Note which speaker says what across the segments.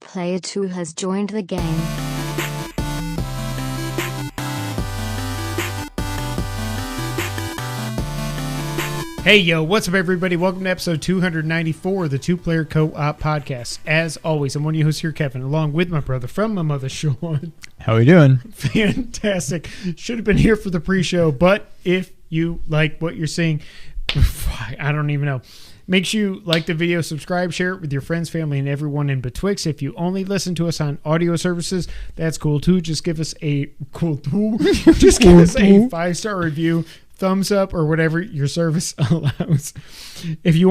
Speaker 1: Player 2 has joined the game.
Speaker 2: Hey, yo, what's up, everybody? Welcome to episode 294 of the Two Player Co-op Podcast. As always, I'm one of your hosts here, Kevin, along with my brother from my mother, Sean.
Speaker 3: How are we doing?
Speaker 2: Fantastic. Should have been here for the pre-show, but if you like what you're seeing, I don't even know. Make sure you like the video, subscribe, share it with your friends, family, and everyone in betwixt. If you only listen to us on audio services, that's cool too. Just give us a Just give us a 5-star review, thumbs up, or whatever your service allows. If you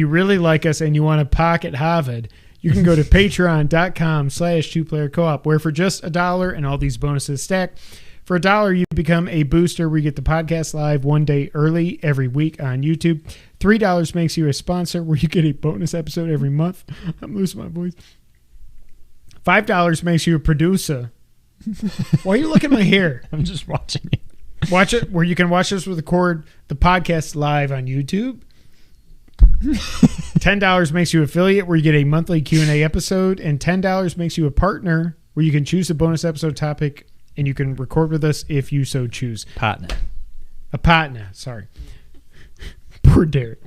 Speaker 2: really like us and you want to pocket Harvard, you can go to patreon.com/2playercoop, where for just $1 and all these bonuses stack. For $1, you become a booster. We get the podcast live 1 day early every week on YouTube. $3 makes you a sponsor, where you get a bonus episode every month. I'm losing my voice. $5 makes you a producer. Why are you looking at my hair?
Speaker 3: I'm just watching it.
Speaker 2: Watch it, where you can watch us record the podcast live on YouTube. $10 makes you affiliate, where you get a monthly Q&A episode. And $10 makes you a partner, where you can choose a bonus episode topic and you can record with us if you so choose.
Speaker 3: Partner.
Speaker 2: A partner, sorry. Poor Derek.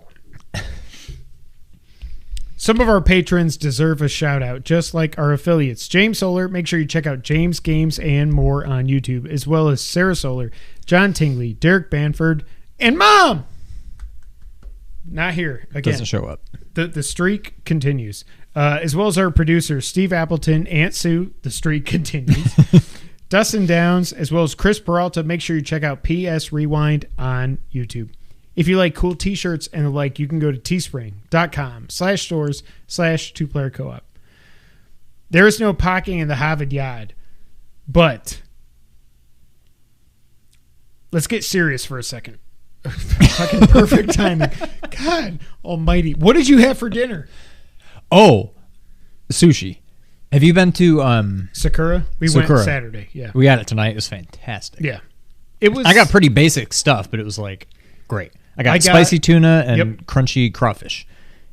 Speaker 2: Some of our patrons deserve a shout out, just like our affiliates. James Solar, make sure you check out James Games and More on YouTube, as well as Sarah Solar, John Tingley, Derek Banford, and Mom! Not here. Again.
Speaker 3: Doesn't show up.
Speaker 2: The streak continues. As well as our producers, Steve Appleton, Aunt Sue, the streak continues. Dustin Downs, as well as Chris Peralta. Make sure you check out PS Rewind on YouTube. If you like cool t-shirts and the like, you can go to teespring.com/stores/2playercoop. There is no parking in the Harvard yard, but let's get serious for a second. Fucking perfect timing. God almighty. What did you have for dinner?
Speaker 3: Oh, sushi. Have you been to
Speaker 2: Sakura? We went Saturday. Yeah.
Speaker 3: We got it tonight. It was fantastic.
Speaker 2: Yeah. It was.
Speaker 3: I got pretty basic stuff, but it was like great. I got spicy tuna and crunchy crawfish,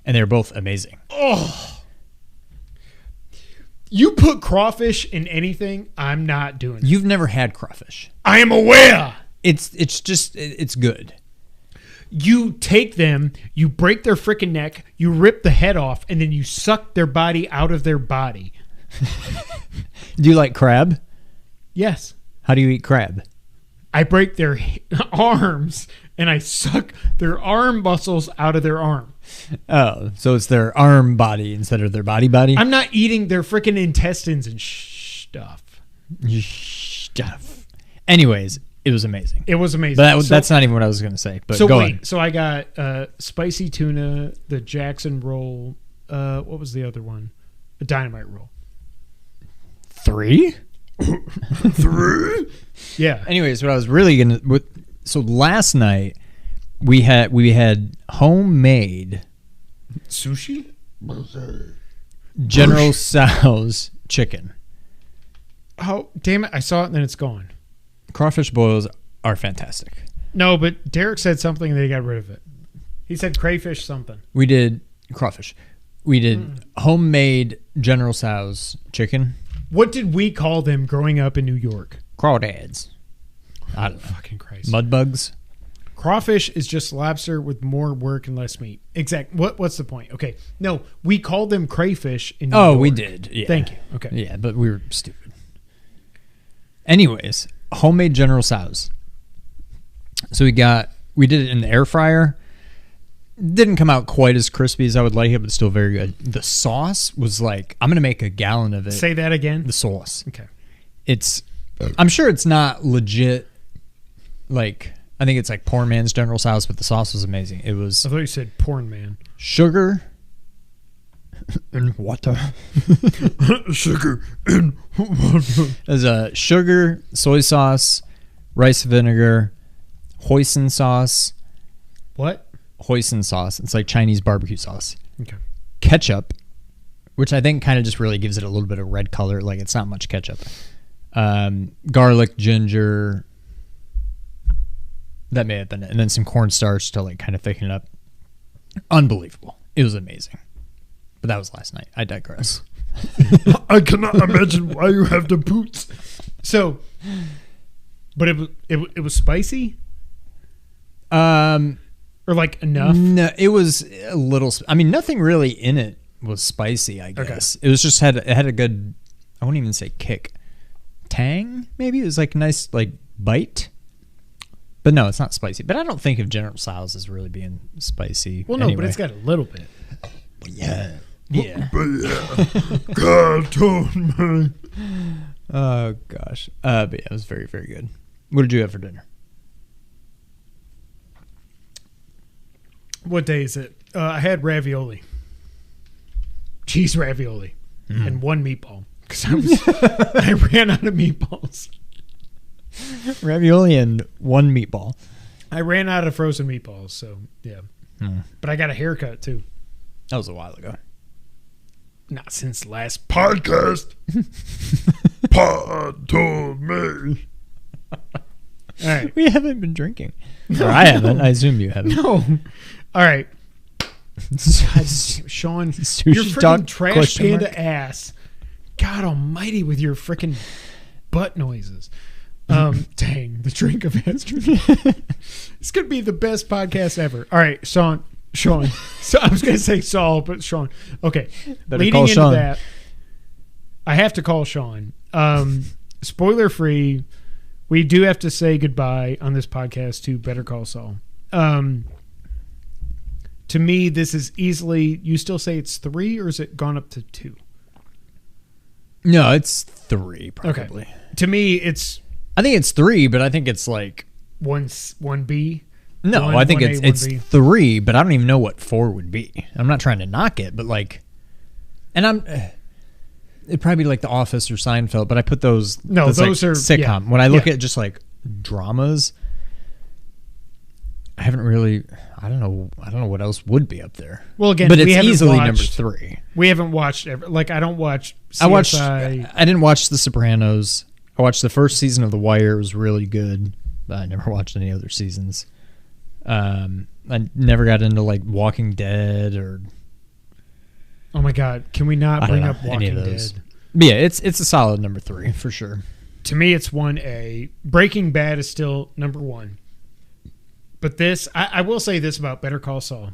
Speaker 3: and they're both amazing. Oh.
Speaker 2: You put crawfish in anything, I'm not doing it.
Speaker 3: You've never had crawfish.
Speaker 2: I am aware.
Speaker 3: It's good.
Speaker 2: You take them, you break their freaking neck, you rip the head off, and then you suck their body out of their body.
Speaker 3: Do you like crab?
Speaker 2: Yes.
Speaker 3: How do you eat crab?
Speaker 2: I break their arms, and I suck their arm muscles out of their arm.
Speaker 3: Oh, so it's their arm body instead of their body?
Speaker 2: I'm not eating their freaking intestines and stuff.
Speaker 3: Anyways, it was amazing.
Speaker 2: It was amazing.
Speaker 3: But that's not even what I was going to say. But
Speaker 2: so
Speaker 3: go
Speaker 2: wait,
Speaker 3: on.
Speaker 2: So I got spicy tuna, the Jackson roll. What was the other one? A dynamite roll.
Speaker 3: 3?
Speaker 2: 3? Yeah.
Speaker 3: Anyways, what I was really going to... So last night, we had homemade...
Speaker 2: Sushi?
Speaker 3: General Tso's chicken.
Speaker 2: Oh, damn it. I saw it and then it's gone.
Speaker 3: Crawfish boils are fantastic.
Speaker 2: No, but Derek said something and they got rid of it. He said crayfish something.
Speaker 3: We did crawfish. We did homemade General Tso's chicken.
Speaker 2: What did we call them growing up in New York?
Speaker 3: Crawdads. I don't know.
Speaker 2: Fucking Christ.
Speaker 3: Mud bugs.
Speaker 2: Crawfish is just lobster with more work and less meat. Exact. What's the point? Okay. No, we called them crayfish in New York.
Speaker 3: We did. Yeah.
Speaker 2: Thank you. Okay.
Speaker 3: Yeah, but we were stupid. Anyways, homemade General Tso's. So we did it in the air fryer. Didn't come out quite as crispy as I would like it, but still very good. The sauce was like, I'm going to make a gallon of it.
Speaker 2: Say that again.
Speaker 3: The sauce.
Speaker 2: Okay.
Speaker 3: I'm sure it's not legit. Like, I think it's like poor man's General Tso's, but the sauce was amazing. It was.
Speaker 2: I thought you said porn man.
Speaker 3: Sugar and water.
Speaker 2: Sugar and water.
Speaker 3: There's a sugar, soy sauce, rice vinegar, hoisin sauce.
Speaker 2: What?
Speaker 3: Hoisin sauce. It's like Chinese barbecue sauce.
Speaker 2: Okay.
Speaker 3: Ketchup, which I think kind of just really gives it a little bit of red color. Like, it's not much ketchup. Garlic, ginger. That may have been it. And then some cornstarch to like kind of thicken it up. Unbelievable. It was amazing. But that was last night. I digress.
Speaker 2: I cannot imagine why you have the boots. So, but it was spicy? Or like enough?
Speaker 3: No, it was a little. I mean, nothing really in it was spicy. I guess it was just it had a good. I wouldn't even say kick, tang. Maybe it was like a nice like bite. But no, it's not spicy. But I don't think of General Tso's as really being spicy.
Speaker 2: Well, no,
Speaker 3: anyway.
Speaker 2: but it's got a little bit.
Speaker 3: Yeah. Yeah.
Speaker 2: God told me.
Speaker 3: Oh gosh. But yeah, it was very, very good. What did you have for dinner?
Speaker 2: What day is it? I had ravioli, cheese ravioli, and one meatball because I ran out of meatballs.
Speaker 3: Ravioli and one meatball.
Speaker 2: I ran out of frozen meatballs, so yeah. But I got a haircut too.
Speaker 3: That was a while ago.
Speaker 2: Not since last podcast. Pod told me. All right.
Speaker 3: We haven't been drinking. Or I haven't. I assume you haven't.
Speaker 2: No. All right. God, Sean, your freaking trash panda ass. God almighty with your freaking butt noises. Dang, the drink of estrogen. It's going to be the best podcast ever. All right, Sean. So I was going to say Saul, but Sean. Okay.
Speaker 3: Better
Speaker 2: Leading
Speaker 3: call
Speaker 2: into
Speaker 3: Sean.
Speaker 2: that, I have to call Sean. Spoiler free, we do have to say goodbye on this podcast to Better Call Saul. To me, this is easily, you still say it's 3 or is it gone up to 2?
Speaker 3: No, it's 3 probably.
Speaker 2: Okay. To me,
Speaker 3: I think it's 3, but I think it's like
Speaker 2: 1B.
Speaker 3: no. I think it's 3, but I don't even know what 4 would be. I'm not trying to knock it, but like, and it'd probably be like The Office or Seinfeld, but I put those.
Speaker 2: No,
Speaker 3: those
Speaker 2: those
Speaker 3: like
Speaker 2: are
Speaker 3: sitcom.
Speaker 2: yeah.
Speaker 3: When I look at just like dramas, I haven't really. I don't know what else would be up there.
Speaker 2: Well, again,
Speaker 3: but
Speaker 2: we
Speaker 3: it's
Speaker 2: haven't
Speaker 3: easily
Speaker 2: watched,
Speaker 3: number 3.
Speaker 2: We haven't watched I don't watch CSI.
Speaker 3: I didn't watch The Sopranos. I watched the first season of The Wire. It was really good, but I never watched any other seasons. I never got into like Walking Dead or.
Speaker 2: Oh my God! Can we not bring up
Speaker 3: any
Speaker 2: Walking
Speaker 3: of those.
Speaker 2: Dead?
Speaker 3: But yeah, it's a solid number 3 for sure.
Speaker 2: To me, it's 1A. Breaking Bad is still number 1. But this, I will say this about Better Call Saul.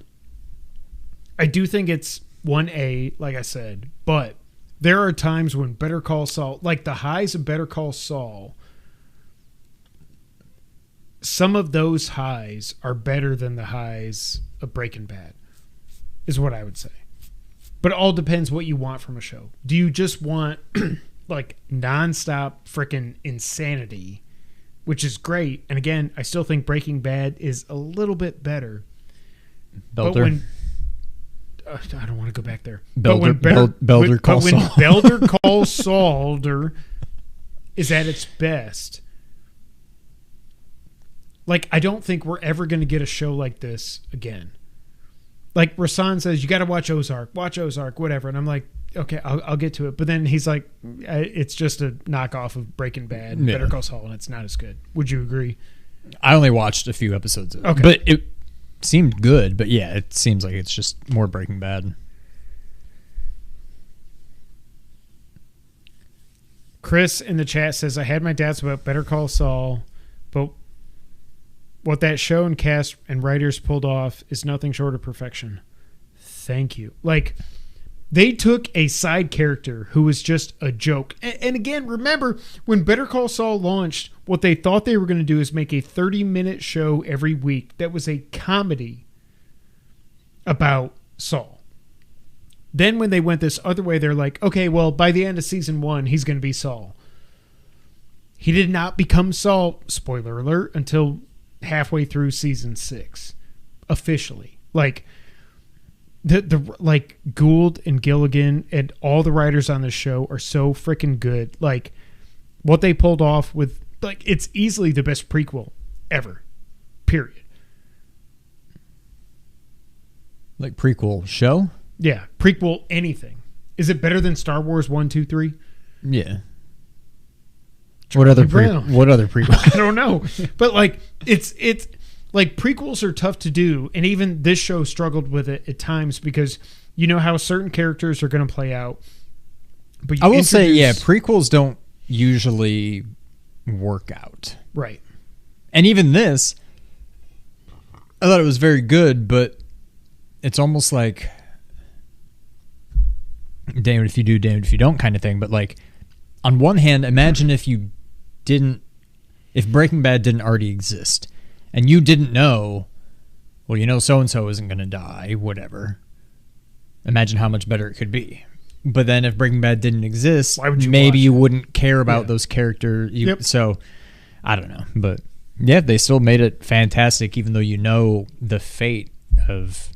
Speaker 2: I do think it's 1A, like I said, but there are times when Better Call Saul, like the highs of Better Call Saul, some of those highs are better than the highs of Breaking Bad, is what I would say. But it all depends what you want from a show. Do you just want like nonstop freaking insanity, which is great? And again, I still think Breaking Bad is a little bit better.
Speaker 3: Belder.
Speaker 2: But when I don't want to go back there.
Speaker 3: Belder Call Saul.
Speaker 2: Belder Call Saul is at its best. Like, I don't think we're ever going to get a show like this again. Like, Rasan says, you got to watch Ozark, whatever. And I'm like, okay, I'll get to it. But then he's like, it's just a knockoff of Breaking Bad,
Speaker 3: Yeah.
Speaker 2: Better Call Saul, and it's not as good. Would you agree?
Speaker 3: I only watched a few episodes of it,
Speaker 2: Okay.
Speaker 3: but it seemed good. But yeah, it seems like it's just more Breaking Bad.
Speaker 2: Chris in the chat says, I had my doubts about Better Call Saul, but what that show and cast and writers pulled off is nothing short of perfection. Thank you. Like, they took a side character who was just a joke. And again, remember, when Better Call Saul launched, what they thought they were going to do is make a 30-minute show every week that was a comedy about Saul. Then when they went this other way, they're like, okay, well, by the end of season 1, he's going to be Saul. He did not become Saul, spoiler alert, until halfway through season 6, officially. Like, like Gould and Gilligan and all the writers on the show are so freaking good. Like, what they pulled off with, like, it's easily the best prequel ever. Period.
Speaker 3: Like prequel show?
Speaker 2: Yeah, prequel anything. Is it better than Star Wars 1, 2, 3?
Speaker 3: Yeah. What other prequel?
Speaker 2: I don't know. But like it's like prequels are tough to do, and even this show struggled with it at times because you know how certain characters are going to play out. But
Speaker 3: I will say, yeah, prequels don't usually work out.
Speaker 2: Right.
Speaker 3: And even this, I thought it was very good, but it's almost like damn it if you do, damn it if you don't kind of thing. But like, on one hand, imagine if Breaking Bad didn't already exist and you didn't know, well, you know, so-and-so isn't going to die, whatever. Imagine how much better it could be. But then if Breaking Bad didn't exist, maybe you wouldn't care about those characters. So, I don't know. But, yeah, they still made it fantastic, even though you know the fate of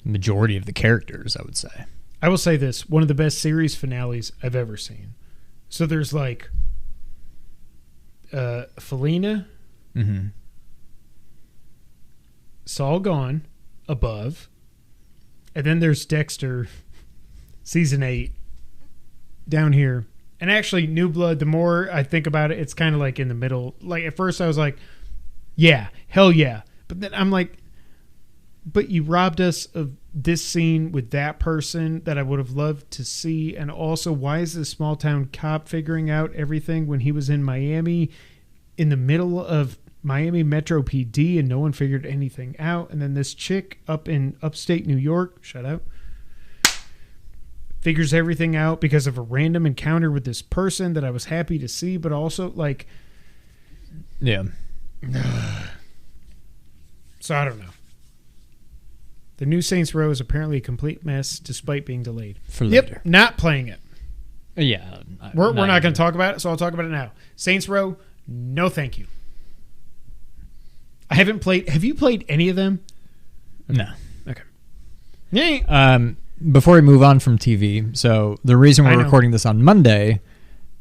Speaker 3: the majority of the characters, I would say.
Speaker 2: I will say this. One of the best series finales I've ever seen. So there's like Felina, Saul Gone, Above, and then there's Dexter, season 8, down here. And actually, New Blood, the more I think about it, it's kind of like in the middle. Like, at first I was like, yeah, hell yeah. But then I'm like, but you robbed us of this scene with that person that I would have loved to see. And also, why is this small town cop figuring out everything when he was in Miami, in the middle of Miami Metro PD, and no one figured anything out? And then this chick up in upstate New York, shout out, figures everything out because of a random encounter with this person that I was happy to see, but also like,
Speaker 3: yeah.
Speaker 2: So I don't know. The new Saints Row is apparently a complete mess despite being delayed.
Speaker 3: For later.
Speaker 2: Yep, not playing it.
Speaker 3: Yeah.
Speaker 2: We're not going to talk about it, so I'll talk about it now. Saints Row, no thank you. I haven't played... Have you played any of them?
Speaker 3: No.
Speaker 2: Okay. Yeah.
Speaker 3: Before we move on from TV, so the reason we're recording this on Monday,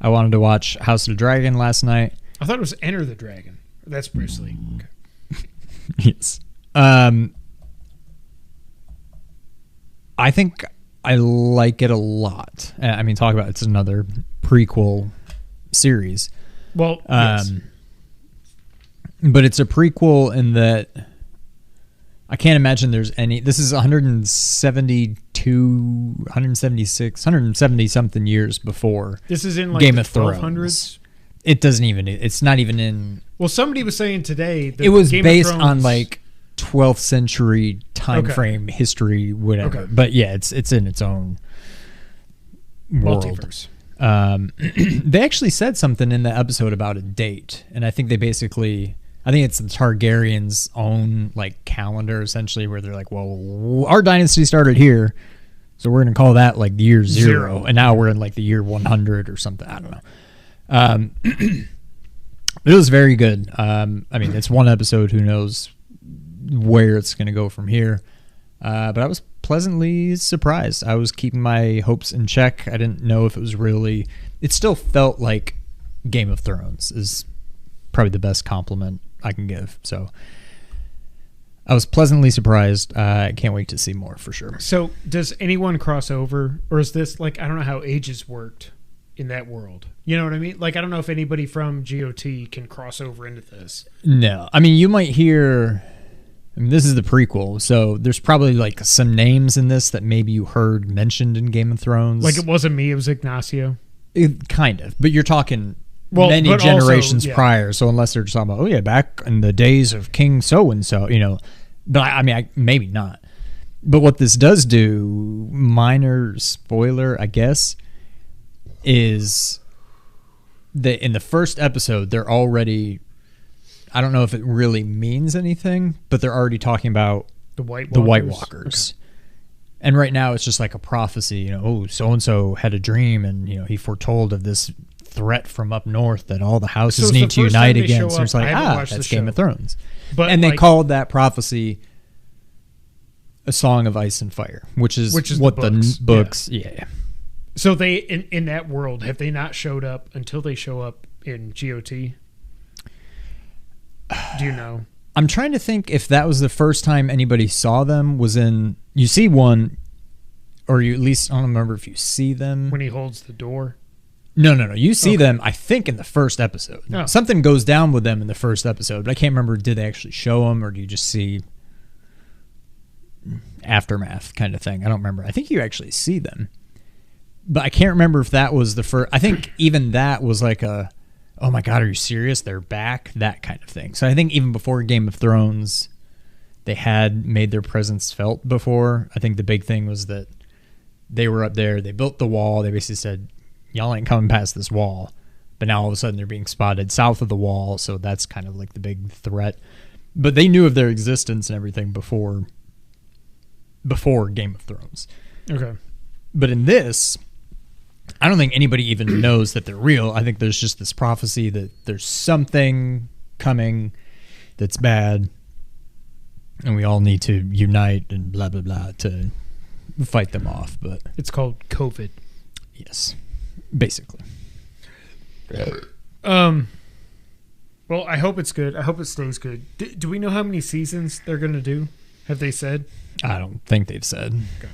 Speaker 3: I wanted to watch House of the Dragon last night.
Speaker 2: I thought it was Enter the Dragon. That's Bruce Lee. Okay.
Speaker 3: Yes. I think I like it a lot. I mean, talk about it's another prequel series.
Speaker 2: Well, yes.
Speaker 3: But it's a prequel in that I can't imagine there's any... This is 172, 176, 170 something years before
Speaker 2: this is in like
Speaker 3: Game
Speaker 2: the
Speaker 3: of Thrones.
Speaker 2: 1200s.
Speaker 3: It doesn't even... It's not even in...
Speaker 2: Well, somebody was saying today that
Speaker 3: it was
Speaker 2: Game
Speaker 3: based
Speaker 2: of Thrones,
Speaker 3: on like 12th century time frame, history, whatever.
Speaker 2: Okay.
Speaker 3: But yeah, it's in its own world.
Speaker 2: Multiverse.
Speaker 3: They actually said something in the episode about a date, and I think they basically... I think it's the Targaryens' own like calendar, essentially, where they're like, well, our dynasty started here, so we're going to call that like the year zero. And now we're in like the year 100 or something. I don't know. It was very good. I mean, it's one episode. Who knows where it's going to go from here. But I was pleasantly surprised. I was keeping my hopes in check. I didn't know if it was really... It still felt like Game of Thrones is probably the best compliment I can give. So I was pleasantly surprised. I can't wait to see more for sure.
Speaker 2: So does anyone cross over, or is this like, I don't know how ages worked in that world. You know what I mean? Like, I don't know if anybody from GOT can cross over into this.
Speaker 3: No. I mean, you might hear... I mean, this is the prequel, so there's probably like some names in this that maybe you heard mentioned in Game of Thrones.
Speaker 2: Like, it wasn't me, it was Ignacio.
Speaker 3: Kind of. But you're talking... many generations also, prior, so unless they're just talking about, oh yeah, back in the days of King so-and-so, you know, but I mean, maybe not. But what this does do, minor spoiler, I guess, is that in the first episode, they're already, I don't know if it really means anything, but they're already talking about
Speaker 2: the White
Speaker 3: Walkers. Okay. And right now it's just like a prophecy, you know, oh, so-and-so had a dream and, you know, he foretold of this threat from up north that all the houses need to unite against. So it's like, that's Game of Thrones. And they called that prophecy A Song of Ice and Fire, which is what the books. Yeah.
Speaker 2: So they in that world, have they not showed up until they show up in GOT? Do you know? I'm
Speaker 3: trying to think if that was the first time anybody saw them. Was in, you see one, or you at least, I don't remember if you see them
Speaker 2: when he holds the door.
Speaker 3: No. You see them, I think, in the first episode. Oh. Something goes down with them in the first episode, but I can't remember, did they actually show them, or do you just see... aftermath kind of thing. I don't remember. I think you actually see them, but I can't remember if that was the first. I think even that was like a, oh my God, are you serious? They're back, that kind of thing. So I think even before Game of Thrones, they had made their presence felt before. I think the big thing was that they were up there. They built the wall. They basically said, y'all ain't coming past this wall. But now all of a sudden they're being spotted south of the wall. So that's kind of like the big threat. But they knew of their existence and everything before Game of Thrones.
Speaker 2: Okay.
Speaker 3: But in this, I don't think anybody even knows that they're real. I think there's just this prophecy that there's something coming that's bad. And we all need to unite and blah, blah, blah to fight them off. But
Speaker 2: it's called COVID.
Speaker 3: Yes, basically.
Speaker 2: Well, I hope it's good. I hope it stays good. Do we know how many seasons they're going to do? Have they said?
Speaker 3: I don't think they've said.
Speaker 2: Okay.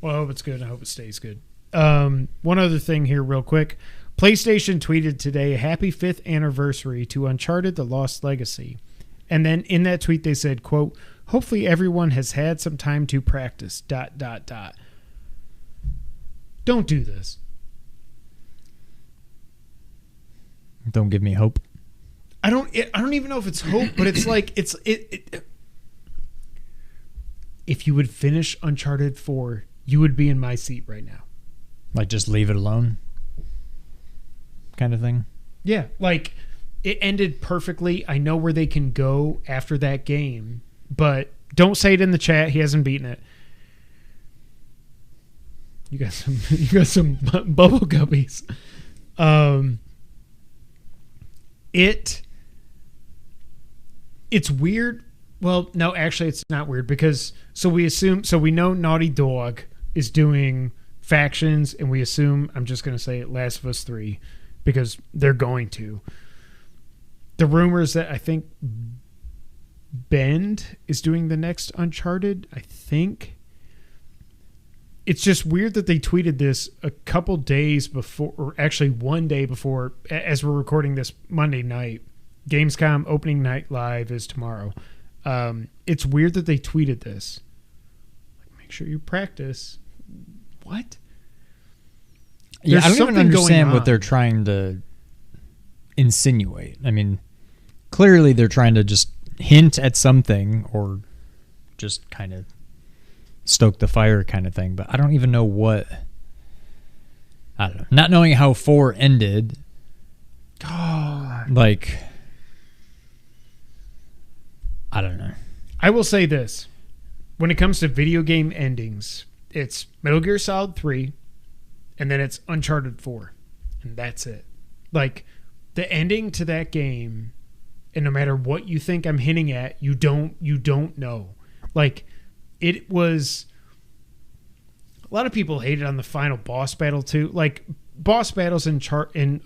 Speaker 2: Well, I hope it's good. I hope it stays good. One other thing here real quick. PlayStation tweeted today, happy 5th anniversary to Uncharted: The Lost Legacy. And then in that tweet they said, quote, hopefully everyone has had some time to practice, ... Don't do this.
Speaker 3: Don't give me hope.
Speaker 2: I don't even know if it's hope, but it's like if you would finish Uncharted 4, you would be in my seat right now.
Speaker 3: Like just leave it alone kind of thing?
Speaker 2: Yeah, like it ended perfectly. I know where they can go after that game, but don't say it in the chat. He hasn't beaten it. You got some bubble guppies. It's weird. Well, no, actually it's not weird because we know Naughty Dog is doing factions, and we assume, I'm just going to say Last of Us 3 because they're going to. The rumors that I think Bend is doing the next Uncharted, I think. It's just weird that they tweeted this a couple days before, or actually one day before, as we're recording this Monday night. Gamescom opening night live is tomorrow. It's weird that they tweeted this. Like, make sure you practice. What?
Speaker 3: Yeah,
Speaker 2: There's
Speaker 3: I don't even
Speaker 2: something
Speaker 3: understand
Speaker 2: going
Speaker 3: what
Speaker 2: on.
Speaker 3: they're trying to insinuate. I mean, clearly they're trying to just hint at something or just kind of stoke the fire kind of thing, but I don't even know what. I don't know. Not knowing how 4 ended, like, I don't know.
Speaker 2: I will say this. When it comes to video game endings, it's Metal Gear Solid 3, and then it's Uncharted 4, and that's it. Like, the ending to that game, and no matter what you think I'm hinting at, you don't know. Like, it was... A lot of people hated on the final boss battle, too. Like, boss battles in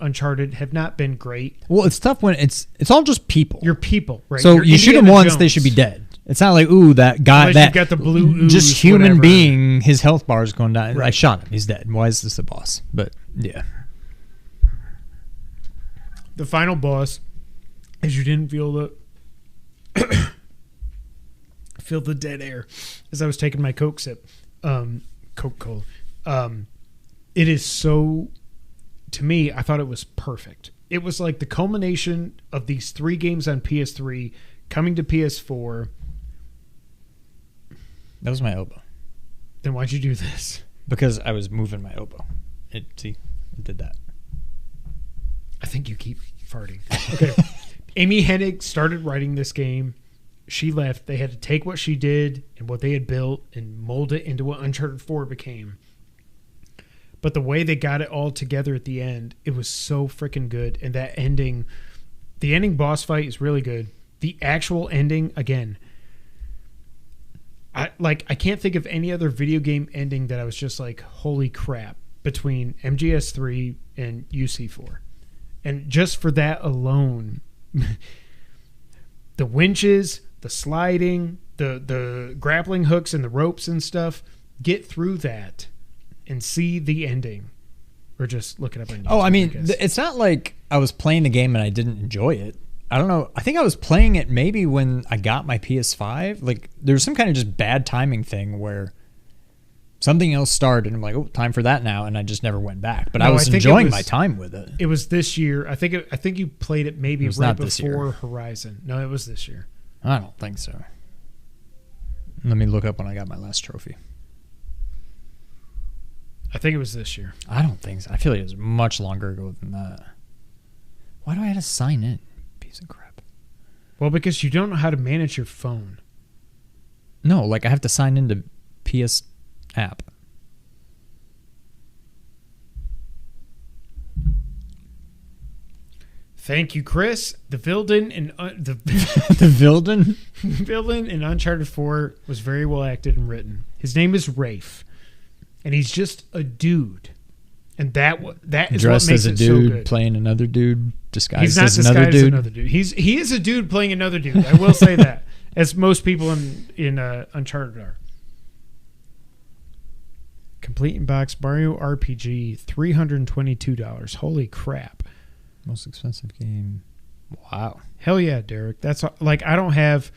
Speaker 2: Uncharted have not been great.
Speaker 3: Well, it's tough when it's all just people.
Speaker 2: You're people, right?
Speaker 3: So
Speaker 2: You're
Speaker 3: you shoot them
Speaker 2: Indiana
Speaker 3: once,
Speaker 2: Jones.
Speaker 3: they should be dead. It's not like, ooh, that guy,
Speaker 2: Unless
Speaker 3: that
Speaker 2: you've got the blue ooze,
Speaker 3: just human
Speaker 2: whatever.
Speaker 3: being, his health bar is going down.
Speaker 2: Right.
Speaker 3: I shot him. He's dead. Why is this a boss? But, yeah.
Speaker 2: The final boss, as you didn't feel the dead air as I was taking my Coke sip. Coke cold. It is so, to me, I thought it was perfect. It was like the culmination of these 3 games on PS3 coming to PS4.
Speaker 3: That was my elbow.
Speaker 2: Then why'd you do this?
Speaker 3: Because I was moving my elbow. It did that.
Speaker 2: I think you keep farting. Okay. Amy Hennig started writing this game. She left. They had to take what she did and what they had built and mold it into what Uncharted 4 became. But the way they got it all together at the end, it was so freaking good. And that ending, the ending boss fight is really good. The actual ending, again, I can't think of any other video game ending that I was just like, holy crap, between MGS3 and UC4. And just for that alone, the winches, the sliding, the grappling hooks and the ropes and stuff, get through that and see the ending. Or just look it up on YouTube.
Speaker 3: Oh, I mean,
Speaker 2: guess.
Speaker 3: it's not like I was playing the game and I didn't enjoy it. I don't know. I think I was playing it maybe when I got my PS5. Like, there's some kind of just bad timing thing where something else started, and I'm like, oh, time for that now, and I just never went back. But I was enjoying my time with it.
Speaker 2: It was this year. I think you played it maybe right before
Speaker 3: year.
Speaker 2: Horizon. No, it was this year.
Speaker 3: I don't think so. Let me look up when I got my last trophy.
Speaker 2: I think it was this year.
Speaker 3: I don't think so. I feel like it was much longer ago than that. Why do I have to sign in? Piece of crap.
Speaker 2: Well, because you don't know how to manage your phone.
Speaker 3: No, like I have to sign into PS app.
Speaker 2: Thank you, Chris. The villain in the villain in Uncharted 4 was very well acted and written. His name is Rafe, and he's just a dude, and that is
Speaker 3: dressed
Speaker 2: what makes
Speaker 3: as a
Speaker 2: it
Speaker 3: dude
Speaker 2: so good.
Speaker 3: playing another dude disguised
Speaker 2: He's not
Speaker 3: as another dude.
Speaker 2: He is a dude playing another dude. I will say that, as most people in Uncharted are. Complete in box Mario RPG, $322. Holy crap!
Speaker 3: Most expensive game. Wow.
Speaker 2: Hell yeah, Derek. That's like I don't have.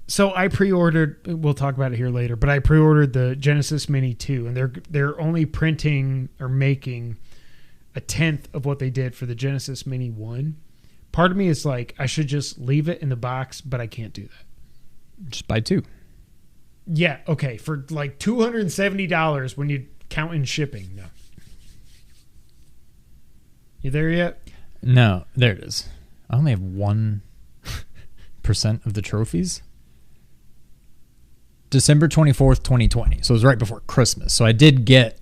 Speaker 2: So I pre-ordered. We'll talk about it here later. But I pre-ordered the Genesis Mini 2, and they're only printing or making a tenth of what they did for the Genesis Mini 1. Part of me is like I should just leave it in the box, but I can't do that.
Speaker 3: Just buy two.
Speaker 2: Yeah. Okay. For like $270 when you count in shipping. No. You there yet?
Speaker 3: No, there it is. I only have 1% of the trophies. December 24th, 2020. So it was right before Christmas. So I did get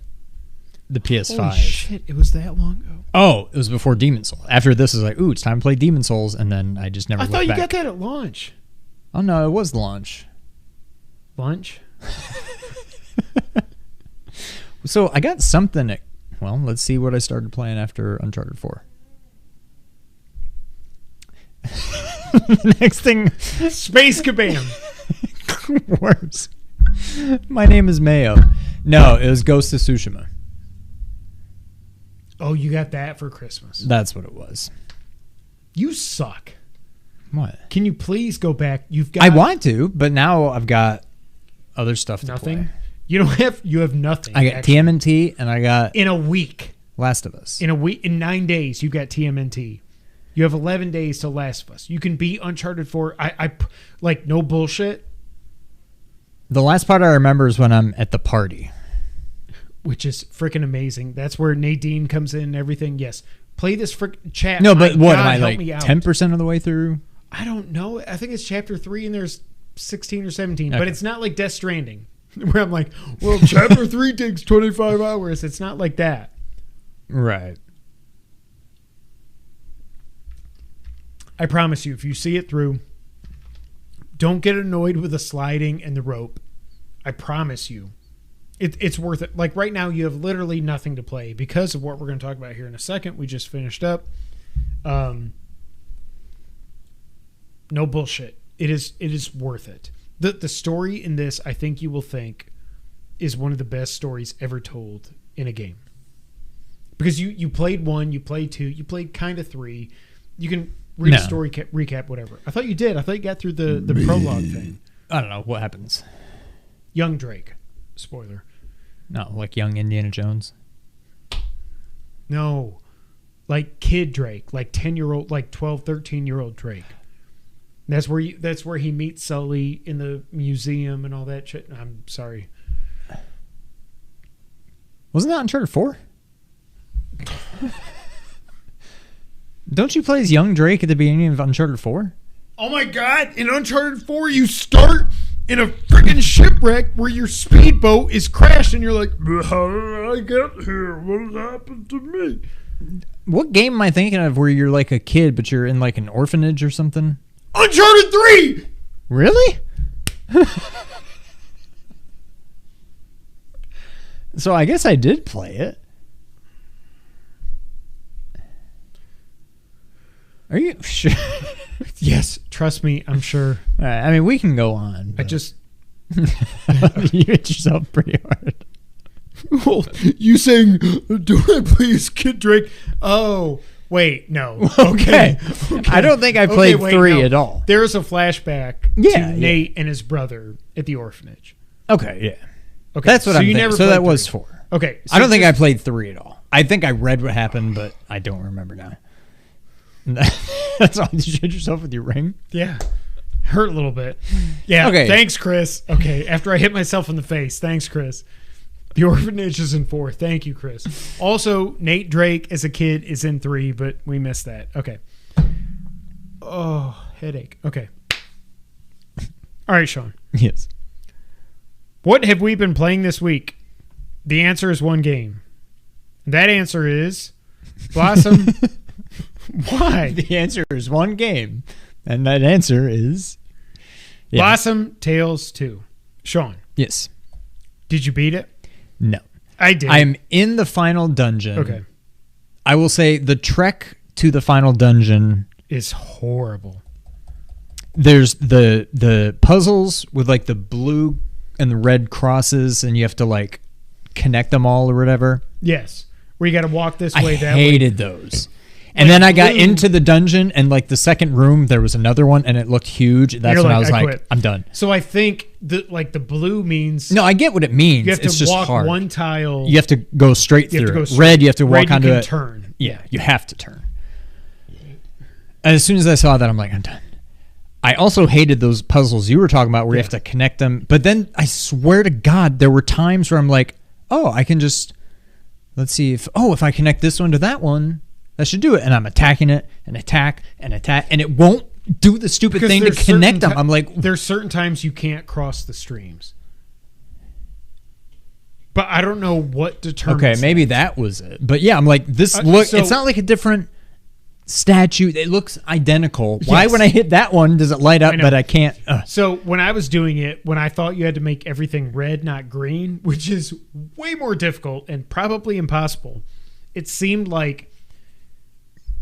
Speaker 3: the PS5.
Speaker 2: Holy shit, it was that long ago.
Speaker 3: Oh, it was before Demon Souls. After this, it was like, ooh, it's time to play Demon Souls. And then I just never
Speaker 2: I
Speaker 3: looked
Speaker 2: thought you
Speaker 3: back.
Speaker 2: got that at launch.
Speaker 3: Oh, no, it was launch.
Speaker 2: Lunch?
Speaker 3: So I got something at, well, let's see what I started playing after Uncharted 4. Next thing,
Speaker 2: Space Kabam.
Speaker 3: worse. My name is Mayo. No, it was Ghost of Tsushima.
Speaker 2: Oh, you got that for Christmas.
Speaker 3: That's what it was.
Speaker 2: You suck.
Speaker 3: What?
Speaker 2: Can you please go back? You've got
Speaker 3: I want to, but now I've got other stuff to
Speaker 2: nothing.
Speaker 3: play.
Speaker 2: You have nothing.
Speaker 3: I got
Speaker 2: actually.
Speaker 3: TMNT and I got
Speaker 2: In a week.
Speaker 3: Last of Us.
Speaker 2: In 9 days, you got TMNT. You have 11 days to Last of Us. You can beat Uncharted 4. I like no bullshit.
Speaker 3: The last part I remember is when I'm at the party.
Speaker 2: Which is freaking amazing. That's where Nadine comes in and everything. Yes. Play this chat.
Speaker 3: No, but what am I
Speaker 2: help
Speaker 3: like
Speaker 2: me out.
Speaker 3: 10% of the way through?
Speaker 2: I don't know. I think it's chapter 3 and there's 16 or 17.
Speaker 3: Okay.
Speaker 2: But it's not like Death Stranding. Where I'm like, well, chapter 3 takes 25 hours. It's not like that.
Speaker 3: Right.
Speaker 2: I promise you, if you see it through, don't get annoyed with the sliding and the rope. I promise you. It's worth it. Like right now, you have literally nothing to play because of what we're going to talk about here in a second. We just finished up. No bullshit. It is worth it. The story in this, I think you will think, is one of the best stories ever told in a game. Because you played 1, you played 2, you played kind of 3. You can read a story recap, whatever. I thought you did. I thought you got through the prologue thing.
Speaker 3: I don't know. What happens?
Speaker 2: Young Drake. Spoiler.
Speaker 3: No, like young Indiana Jones.
Speaker 2: No. Like kid Drake. Like 10-year-old, like 12, 13-year-old Drake. That's where he meets Sully in the museum and all that shit. I'm sorry.
Speaker 3: Wasn't that Uncharted 4? Don't you play as young Drake at the beginning of Uncharted 4?
Speaker 2: Oh my god, in Uncharted 4 you start in a freaking shipwreck where your speedboat is crashed and you're like, how did I get here? What happened to me?
Speaker 3: What game am I thinking of where you're like a kid but you're in like an orphanage or something?
Speaker 2: Uncharted 3!
Speaker 3: Really? So I guess I did play it. Are you sure?
Speaker 2: Yes, trust me, I'm sure.
Speaker 3: All right, I mean, we can go on.
Speaker 2: I just...
Speaker 3: You hit yourself pretty hard.
Speaker 2: Well, you saying, don't I play as Kid Drake? Oh, Wait, no.
Speaker 3: Okay. I don't think I played 3 at all.
Speaker 2: There's a flashback to Nate and his brother at the orphanage.
Speaker 3: Okay, yeah.
Speaker 2: Okay,
Speaker 3: That's what I'm thinking. So that
Speaker 2: 3.
Speaker 3: was 4.
Speaker 2: Okay. So
Speaker 3: I don't think I played 3 at all. I think I read what happened, but I don't remember now. That's all. Did you hit yourself with your ring?
Speaker 2: Yeah. Hurt a little bit. Yeah.
Speaker 3: Okay.
Speaker 2: Thanks, Chris. Okay. After I hit myself in the face. Thanks, Chris. The orphanage is in 4. Thank you, Chris. Also, Nate Drake as a kid is in 3, but we missed that. Okay. Oh, headache. Okay. All right, Sean.
Speaker 3: Yes.
Speaker 2: What have we been playing this week? The answer is one game. That answer is Blossom. Why?
Speaker 3: The answer is one game. And that answer is...
Speaker 2: Blossom Tales 2. Sean.
Speaker 3: Yes.
Speaker 2: Did you beat it?
Speaker 3: No.
Speaker 2: I did.
Speaker 3: I'm in the final dungeon.
Speaker 2: Okay.
Speaker 3: I will say the trek to the final dungeon
Speaker 2: is horrible.
Speaker 3: There's the puzzles with like the blue and the red crosses, and you have to like connect them all or whatever.
Speaker 2: Yes. Where you got to walk this way, that
Speaker 3: way. I hated those. And then I got into the dungeon, and like the second room, there was another one, and it looked huge. That's when I was like, I'm done.
Speaker 2: So I think the blue means...
Speaker 3: No, I get what it means.
Speaker 2: You have to
Speaker 3: it's just
Speaker 2: walk
Speaker 3: hard.
Speaker 2: one tile.
Speaker 3: You have to go straight through. Red, you have to walk onto it.
Speaker 2: Turn.
Speaker 3: Yeah, you have to turn. And as soon as I saw that, I'm like, I'm done. I also hated those puzzles you were talking about where you have to connect them. But then I swear to God, there were times where I'm like, oh, I can just... Let's see if I connect this one to that one... That should do it. And I'm attacking it and attack, and it won't do the stupid thing to connect them. I'm like...
Speaker 2: There's certain times you can't cross the streams. But I don't know what determines...
Speaker 3: Okay, maybe that was it. But yeah, I'm like, it's not like a different statue. It looks identical. Yes. Why when I hit that one does it light up but I can't...
Speaker 2: So when I was doing it, when I thought you had to make everything red, not green, which is way more difficult and probably impossible, it seemed like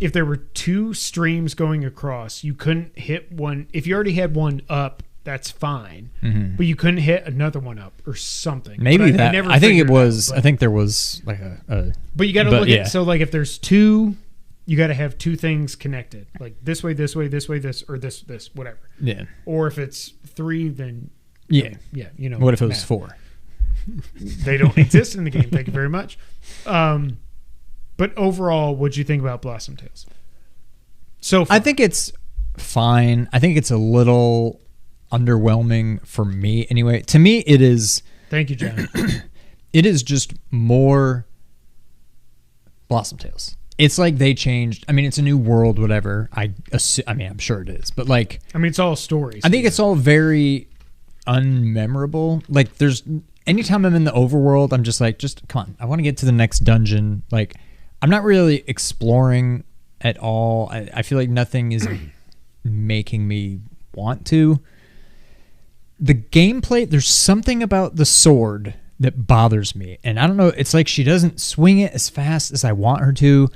Speaker 2: if there were 2 streams going across, you couldn't hit one. If you already had one up, that's fine. Mm-hmm. But you couldn't hit another one up or something.
Speaker 3: Maybe that. I think it was. I think there was like a.
Speaker 2: But you got to look at. So like if there's 2, you got to have 2 things connected. Like this way, this way, this way, this or this, whatever. Yeah. Or if it's 3, then.
Speaker 3: Yeah.
Speaker 2: Yeah.
Speaker 3: What if it was 4?
Speaker 2: They don't exist in the game. Thank you very much. But overall, what'd you think about Blossom Tales? So far?
Speaker 3: I think it's fine. I think it's a little underwhelming for me anyway. To me, it is...
Speaker 2: Thank you, John.
Speaker 3: It is just more Blossom Tales. It's like they changed... I mean, it's a new world, whatever. I'm sure it is. But like...
Speaker 2: I mean, it's all stories.
Speaker 3: I think it's all very unmemorable. Like, there's... Anytime I'm in the overworld, I'm just like, come on. I want to get to the next dungeon. Like... I'm not really exploring at all. I feel like nothing is making me want to. The gameplay, there's something about the sword that bothers me. And I don't know, it's like she doesn't swing it as fast as I want her to.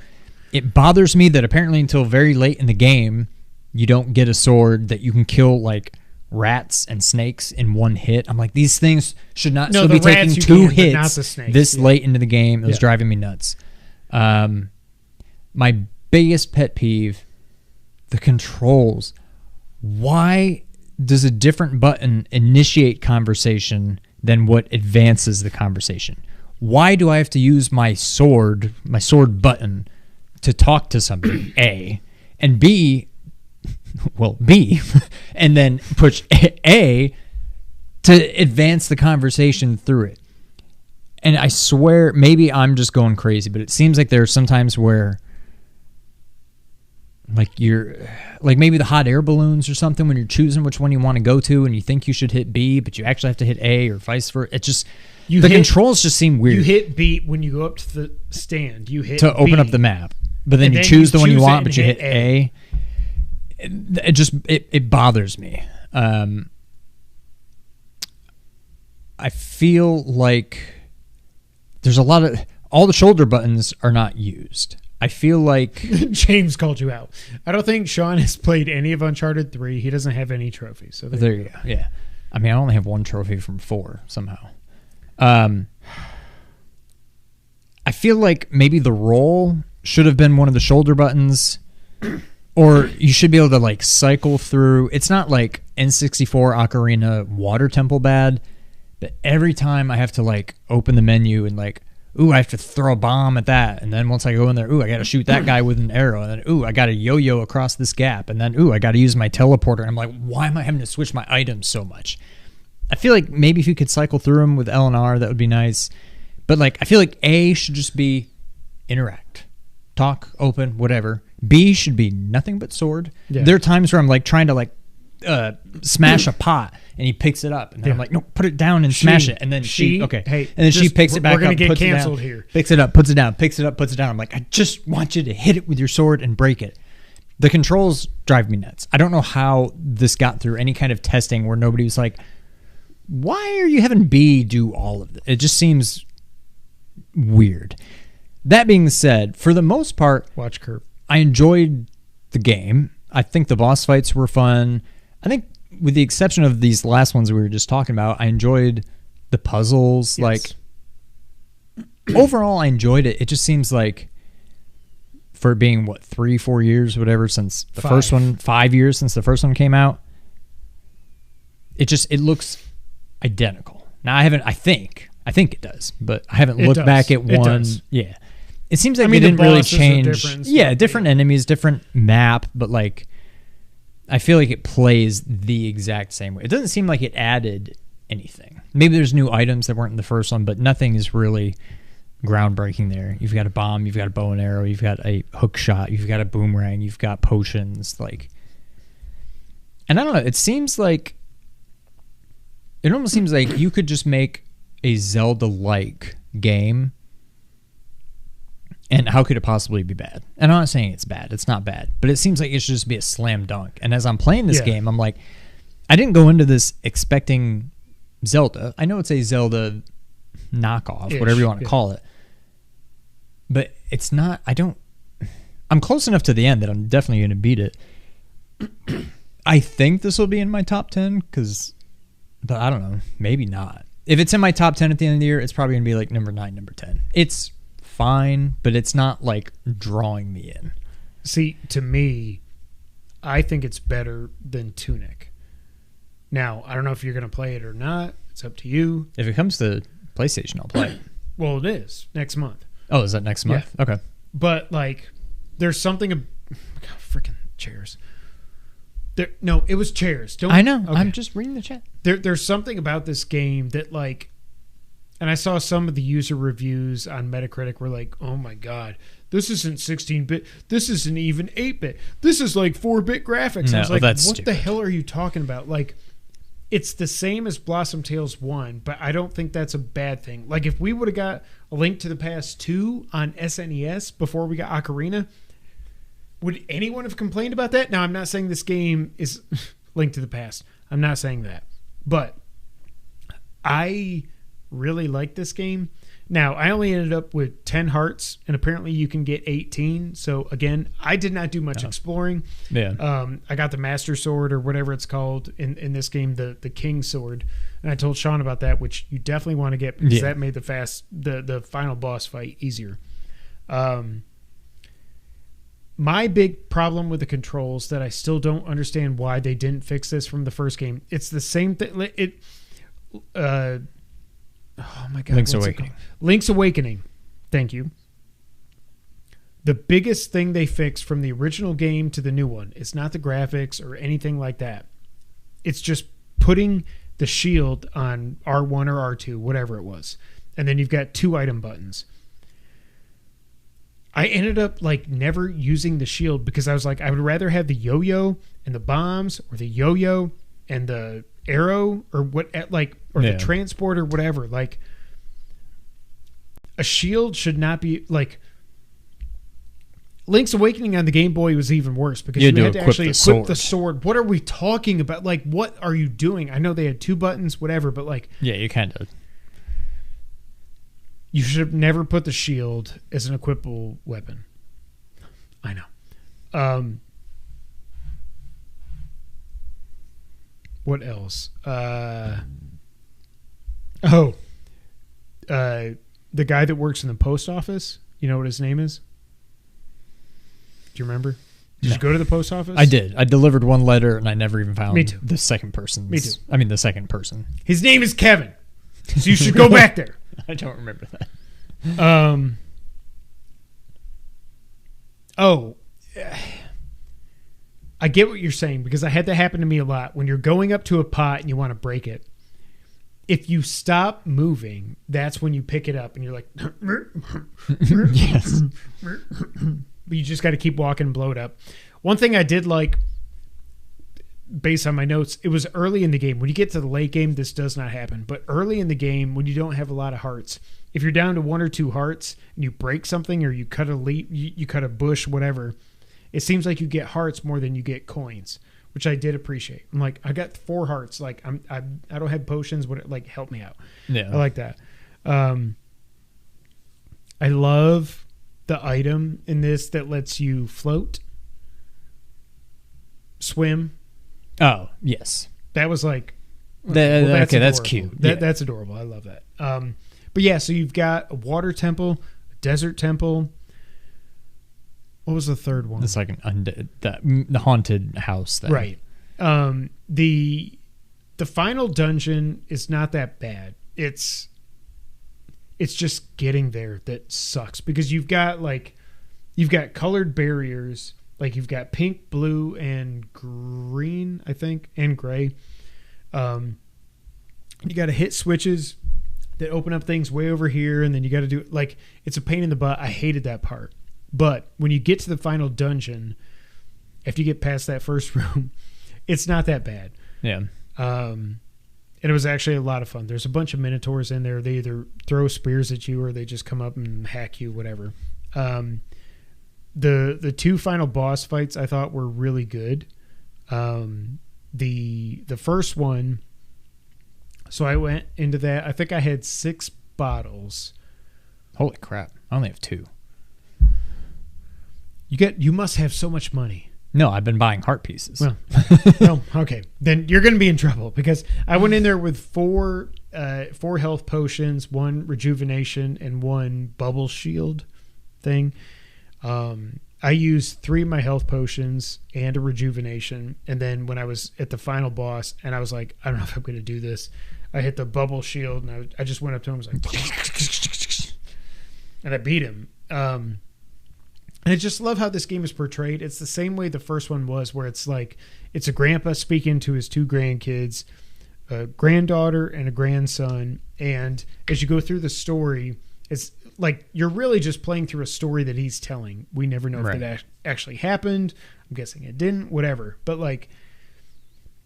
Speaker 3: It bothers me that apparently until very late in the game, you don't get a sword that you can kill like rats and snakes in one hit. I'm like, these things should not still be taking 2 hits this late into the game. It was driving me nuts. My biggest pet peeve, the controls. Why does a different button initiate conversation than what advances the conversation? Why do I have to use my sword button to talk to somebody, A, and B, and then push A to advance the conversation through it? And I swear, maybe I'm just going crazy, but it seems like there are some times where, like maybe the hot air balloons or something, when you're choosing which one you want to go to, and you think you should hit B, but you actually have to hit A or vice versa. It just controls just seem weird.
Speaker 2: You hit B when you go up to the stand. You hit
Speaker 3: to open up the map, but then you choose the one you want, but you hit A. It bothers me. I feel like there's all the shoulder buttons are not used. I feel like...
Speaker 2: James called you out. I don't think Sean has played any of Uncharted 3. He doesn't have any trophies. So
Speaker 3: there you go. Yeah. I mean, I only have 1 trophy from 4 somehow. I feel like maybe the roll should have been one of the shoulder buttons, or you should be able to like cycle through. It's not like N64 Ocarina Water Temple bad, but every time I have to like open the menu and like, ooh, I have to throw a bomb at that, and then once I go in there, ooh, I got to shoot that guy with an arrow, and then ooh, I got to yo-yo across this gap, and then ooh, I got to use my teleporter. And I'm like, why am I having to switch my items so much? I feel like maybe if you could cycle through them with L and R, that would be nice. But like, I feel like A should just be interact, talk, open, whatever. B should be nothing but sword. Yeah. There are times where I'm like trying to like smash a pot, and he picks it up, and then I'm like, no, put it down and smash it, and then she okay,
Speaker 2: hey,
Speaker 3: and then she picks it back up,
Speaker 2: get
Speaker 3: puts
Speaker 2: canceled
Speaker 3: it down,
Speaker 2: here.
Speaker 3: Picks it up, puts it down, picks it up, puts it down. I'm like, I just want you to hit it with your sword and break it. The controls drive me nuts. I don't know how this got through any kind of testing where nobody was like, why are you having B do all of this? It just seems weird. That being said, for the most part,
Speaker 2: watch curve.
Speaker 3: I enjoyed the game. I think the boss fights were fun. I think with the exception of these last ones we were just talking about, I enjoyed the puzzles.
Speaker 2: Yes.
Speaker 3: Like overall, I enjoyed it. It just seems like for it being, what, 3-4 years, whatever, since the first one, 5 years since the first one came out, it looks identical. Now, I think it does, but I haven't looked back at one. Yeah. It seems like they didn't really change. Yeah, different enemies, different map, but like I feel like it plays the exact same way. It doesn't seem like it added anything. Maybe there's new items that weren't in the first one, but nothing is really groundbreaking there. You've got a bomb, you've got a bow and arrow, you've got a hook shot, you've got a boomerang, you've got potions, like. And I don't know, it almost seems like you could just make a Zelda-like game, and how could it possibly be bad? And I'm not saying it's bad. It's not bad. But it seems like it should just be a slam dunk. And as I'm playing this game, I'm like, I didn't go into this expecting Zelda. I know it's a Zelda knockoff, whatever you want to call it. But it's not, I'm close enough to the end that I'm definitely going to beat it. I think this will be in my top 10, but I don't know. Maybe not. If it's in my top 10 at the end of the year, it's probably going to be like number 9, number 10. It's fine, but it's not like drawing me in.
Speaker 2: See, to me, I think it's better than Tunic. Now, I don't know if you're going to play it or not. It's up to you.
Speaker 3: If it comes to PlayStation, I'll play it.
Speaker 2: Well, it is next month.
Speaker 3: Oh, is that next month?
Speaker 2: Yeah.
Speaker 3: Okay.
Speaker 2: But like, there's something. God, freaking chairs. No, it was chairs.
Speaker 3: I know. Okay. I'm just reading the chat.
Speaker 2: There's something about this game that like. And I saw some of the user reviews on Metacritic were like, oh my God, this isn't 16-bit. This isn't even 8-bit. This is like 4-bit graphics.
Speaker 3: No,
Speaker 2: I was like,
Speaker 3: that's
Speaker 2: what
Speaker 3: stupid.
Speaker 2: the hell are you talking about? Like, it's the same as Blossom Tales 1, but I don't think that's a bad thing. Like, if we would have got A Link to the Past 2 on SNES before we got Ocarina, would anyone have complained about that? Now, I'm not saying this game is Link to the Past. I'm not saying that. But I really like this game. Now, I only ended up with 10 hearts, and apparently you can get 18. So, again, I did not do much exploring.
Speaker 3: Yeah.
Speaker 2: I got the Master Sword or whatever it's called in this game, the King Sword. And I told Sean about that, which you definitely want to get because that made the final boss fight easier. My big problem with the controls that I still don't understand why they didn't fix this from the first game. It's the same thing. Oh my God.
Speaker 3: Link's Awakening.
Speaker 2: Link's Awakening. Thank you. The biggest thing they fixed from the original game to the new one is not the graphics or anything like that. It's just putting the shield on R1 or R2, whatever it was. And then you've got 2 item buttons. I ended up like never using the shield because I was like, I would rather have the yo-yo and the bombs, or the yo-yo and the arrow, or what, like, or the transport or whatever. Like, a shield should not be like. Link's Awakening on the Game Boy was even worse because you had to actually equip the sword. What are we talking about? Like, what are you doing? I know they had 2 buttons, whatever, but like,
Speaker 3: yeah, you kind of.
Speaker 2: You should have never put the shield as an equipable weapon. I know. What else? The guy that works in the post office. You know what his name is? Do you remember? Did
Speaker 3: No.
Speaker 2: you go to the post office?
Speaker 3: I did. I delivered one letter, and I never even found
Speaker 2: Me too.
Speaker 3: the second person.
Speaker 2: Me too.
Speaker 3: I mean, the second person.
Speaker 2: His name is Kevin. So you should go back there.
Speaker 3: I don't remember that.
Speaker 2: Oh, I get what you're saying because I had that happen to me a lot. When you're going up to a pot and you want to break it, if you stop moving, that's when you pick it up and you're like,
Speaker 3: Yes.
Speaker 2: but you just got to keep walking and blow it up. One thing I did like, based on my notes, it was early in the game. When you get to the late game, this does not happen. But early in the game, when you don't have a lot of hearts, if you're down to 1 or 2 hearts and you break something or you cut a leaf, you cut a bush, whatever, it seems like you get hearts more than you get coins, which I did appreciate. I'm like, I got 4 hearts. Like I don't have potions. What like help me out?
Speaker 3: Yeah.
Speaker 2: I like that. I love the item in this that lets you float, swim.
Speaker 3: Oh, yes.
Speaker 2: That was like,
Speaker 3: That's
Speaker 2: adorable.
Speaker 3: cute.
Speaker 2: That's adorable. I love that. But yeah, so you've got a water temple, a desert temple. What was the third one?
Speaker 3: The second undead, the haunted house thing.
Speaker 2: Right. The final dungeon is not that bad. It's just getting there that sucks because you've got colored barriers. Like you've got pink, blue, and green, I think, and gray. You got to hit switches that open up things way over here, and then you got to do like it's a pain in the butt. I hated that part. But when you get to the final dungeon, after you get past that first room, it's not that bad.
Speaker 3: Yeah.
Speaker 2: And it was actually a lot of fun. There's a bunch of minotaurs in there. They either throw spears at you or they just come up and hack you, whatever. The 2 final boss fights I thought were really good. The first one, so I went into that. I think I had 6 bottles.
Speaker 3: Holy crap! I only have 2.
Speaker 2: You must have so much money.
Speaker 3: No, I've been buying heart pieces.
Speaker 2: Well, no, okay. Then you're going to be in trouble because I went in there with 4 health potions, 1 rejuvenation, and 1 bubble shield thing. I used 3 of my health potions and a rejuvenation. And then when I was at the final boss and I was like, I don't know if I'm going to do this, I hit the bubble shield and I just went up to him and was like, and I beat him. And I just love how this game is portrayed. It's the same way the first one was, where it's like it's a grandpa speaking to his 2 grandkids, a granddaughter and a grandson. And as you go through the story, it's like you're really just playing through a story that he's telling. We never know if it actually happened. I'm guessing it didn't, whatever. But like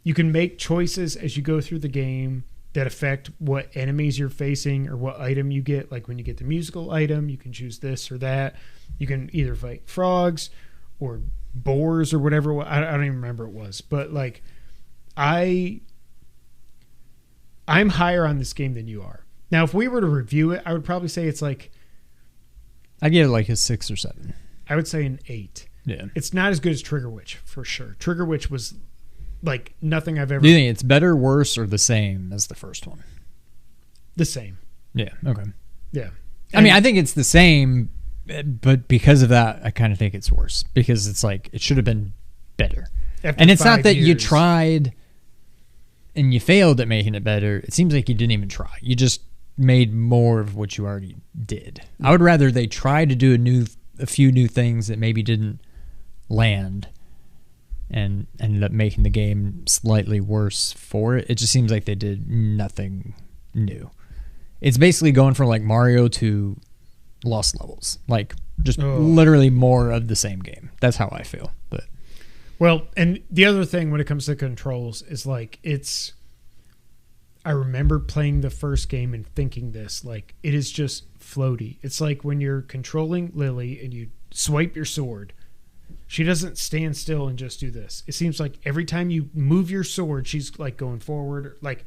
Speaker 2: you can make choices as you go through the game that affect what enemies you're facing or what item you get. Like when you get the musical item, you can choose this or that. You can either fight frogs or boars or whatever. I don't even remember what it was. But like I'm higher on this game than you are. Now, if we were to review it, I would probably say it's like...
Speaker 3: I give it like a 6 or 7.
Speaker 2: I would say an 8.
Speaker 3: Yeah.
Speaker 2: It's not as good as Trigger Witch, for sure. Trigger Witch was like nothing I've ever...
Speaker 3: Do you think it's better, worse, or the same as the first one?
Speaker 2: The same.
Speaker 3: Yeah, okay.
Speaker 2: Yeah.
Speaker 3: I mean, I think it's the same, but because of that, I kind of think it's worse. Because it's like, it should have been better. And it's not that you tried and you failed at making it better. It seems like you didn't even try. You just made more of what you already did. I would rather they try to do a few new things that maybe didn't land and ended up making the game slightly worse for it. It just seems like they did nothing new. It's basically going from like Mario to Lost Levels. Like just literally more of the same game. That's how I feel. But
Speaker 2: well, and the other thing when it comes to controls is like I remember playing the first game and thinking this, like, it is just floaty. It's like when you're controlling Lily and you swipe your sword, she doesn't stand still and just do this. It seems like every time you move your sword, she's like going forward. Like,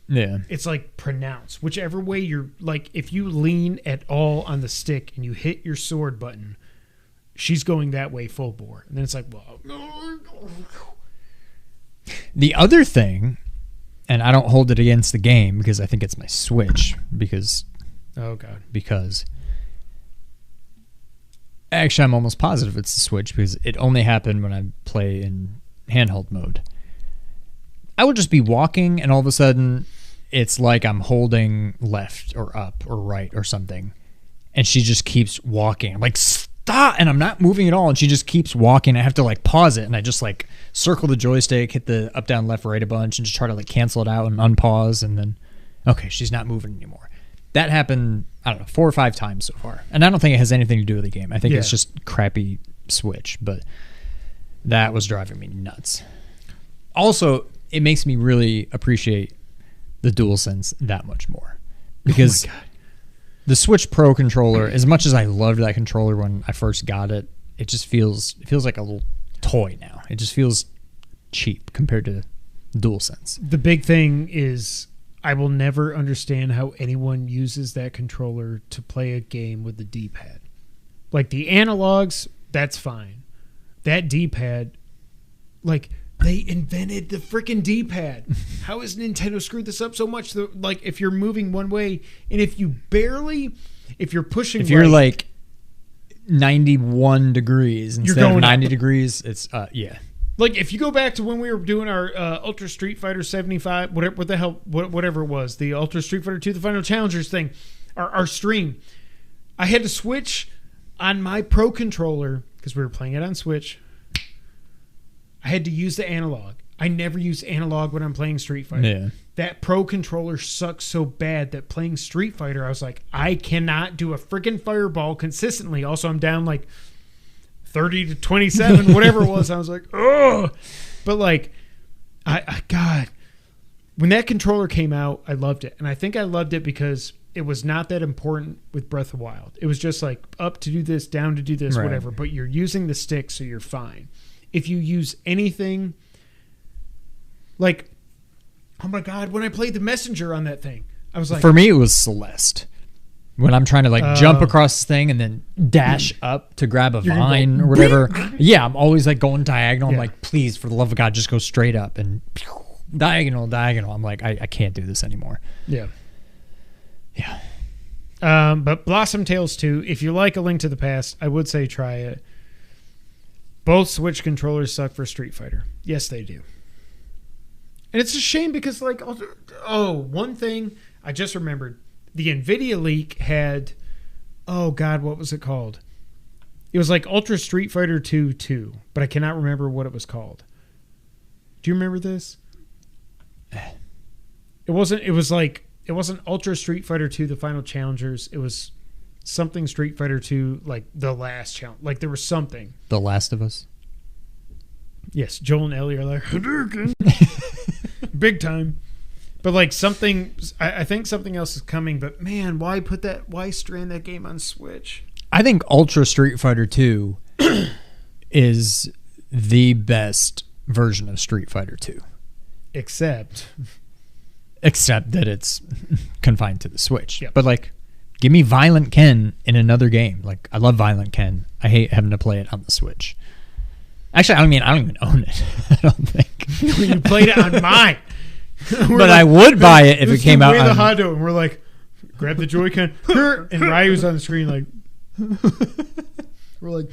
Speaker 3: yeah,
Speaker 2: it's like pronounced. Whichever way you're, like, if you lean at all on the stick and you hit your sword button, she's going that way full bore. And then it's like, well,
Speaker 3: the other thing, and I don't hold it against the game because I think it's my Switch because Actually, I'm almost positive it's the Switch because it only happened when I play in handheld mode. I would just be walking, and all of a sudden, it's like I'm holding left or up or right or something, and she just keeps walking. I'm like, stop! And I'm not moving at all, and she just keeps walking. I have to like pause it, and I just like circle the joystick, hit the up, down, left, right a bunch, and just try to like cancel it out and unpause, and then, okay, she's not moving anymore. That happened, I don't know, 4 or 5 times so far, and I don't think it has anything to do with the game. I think it's just crappy Switch, but that was driving me nuts. Also, it makes me really appreciate the DualSense that much more because the Switch Pro controller, as much as I loved that controller when I first got it, it just feels like a little toy now. It just feels cheap compared to DualSense.
Speaker 2: The big thing is I will never understand how anyone uses that controller to play a game with the D-pad. Like the analogs, that's fine. That D-pad, like they invented the freaking D-pad. How has Nintendo screwed this up so much? Like if you're moving one way and if you're pushing
Speaker 3: if you're
Speaker 2: right,
Speaker 3: like 91 degrees instead of 90 degrees, it's yeah.
Speaker 2: Like if you go back to when we were doing our Ultra Street Fighter 75, whatever it was, the Ultra Street Fighter 2, the Final Challengers thing, our stream, I had to switch on my Pro controller because we were playing it on Switch. I had to use the analog. I never use analog when I'm playing Street Fighter.
Speaker 3: Yeah.
Speaker 2: That Pro controller sucks so bad that playing Street Fighter, I was like, I cannot do a freaking fireball consistently. Also, I'm down like 30 to 27, whatever it was. I was like, oh. But like, God, when that controller came out, I loved it. And I think I loved it because it was not that important with Breath of the Wild. It was just like up to do this, down to do this, whatever. But you're using the stick, so you're fine. If you use anything like, oh my God, when I played the Messenger on that thing, I was like,
Speaker 3: for me, it was Celeste. When I'm trying to like jump across this thing and then dash up to grab a vine or whatever. Yeah, I'm always like going diagonal. I'm like, please, for the love of God, just go straight up and diagonal. I'm like, I can't do this anymore.
Speaker 2: Yeah.
Speaker 3: Yeah.
Speaker 2: But Blossom Tales 2, if you like A Link to the Past, I would say try it. Both Switch controllers suck for Street Fighter. Yes, they do. And it's a shame because, like, one thing I just remembered. The NVIDIA leak had, oh God, what was it called? It was like Ultra Street Fighter 2 2, but I cannot remember what it was called. Do you remember this? It wasn't Ultra Street Fighter 2, the Final Challengers. It was something Street Fighter 2, like the last challenge. Like there was something.
Speaker 3: The Last of Us?
Speaker 2: Yes, Joel and Ellie are like, Hadouken! Big time. But like something, I think something else is coming. But man, why strand that game on Switch?
Speaker 3: I think Ultra Street Fighter 2 is the best version of Street Fighter 2.
Speaker 2: Except
Speaker 3: that it's confined to the Switch.
Speaker 2: Yep.
Speaker 3: But like, give me Violent Ken in another game. Like, I love Violent Ken. I hate having to play it on the Switch. Actually, I don't even own it. I don't think.
Speaker 2: You played it on mine.
Speaker 3: But like, I would buy it if it came out on...
Speaker 2: the Hondo, and we're like, grab the Joy-Con. And Ryu's on the screen like... We're like...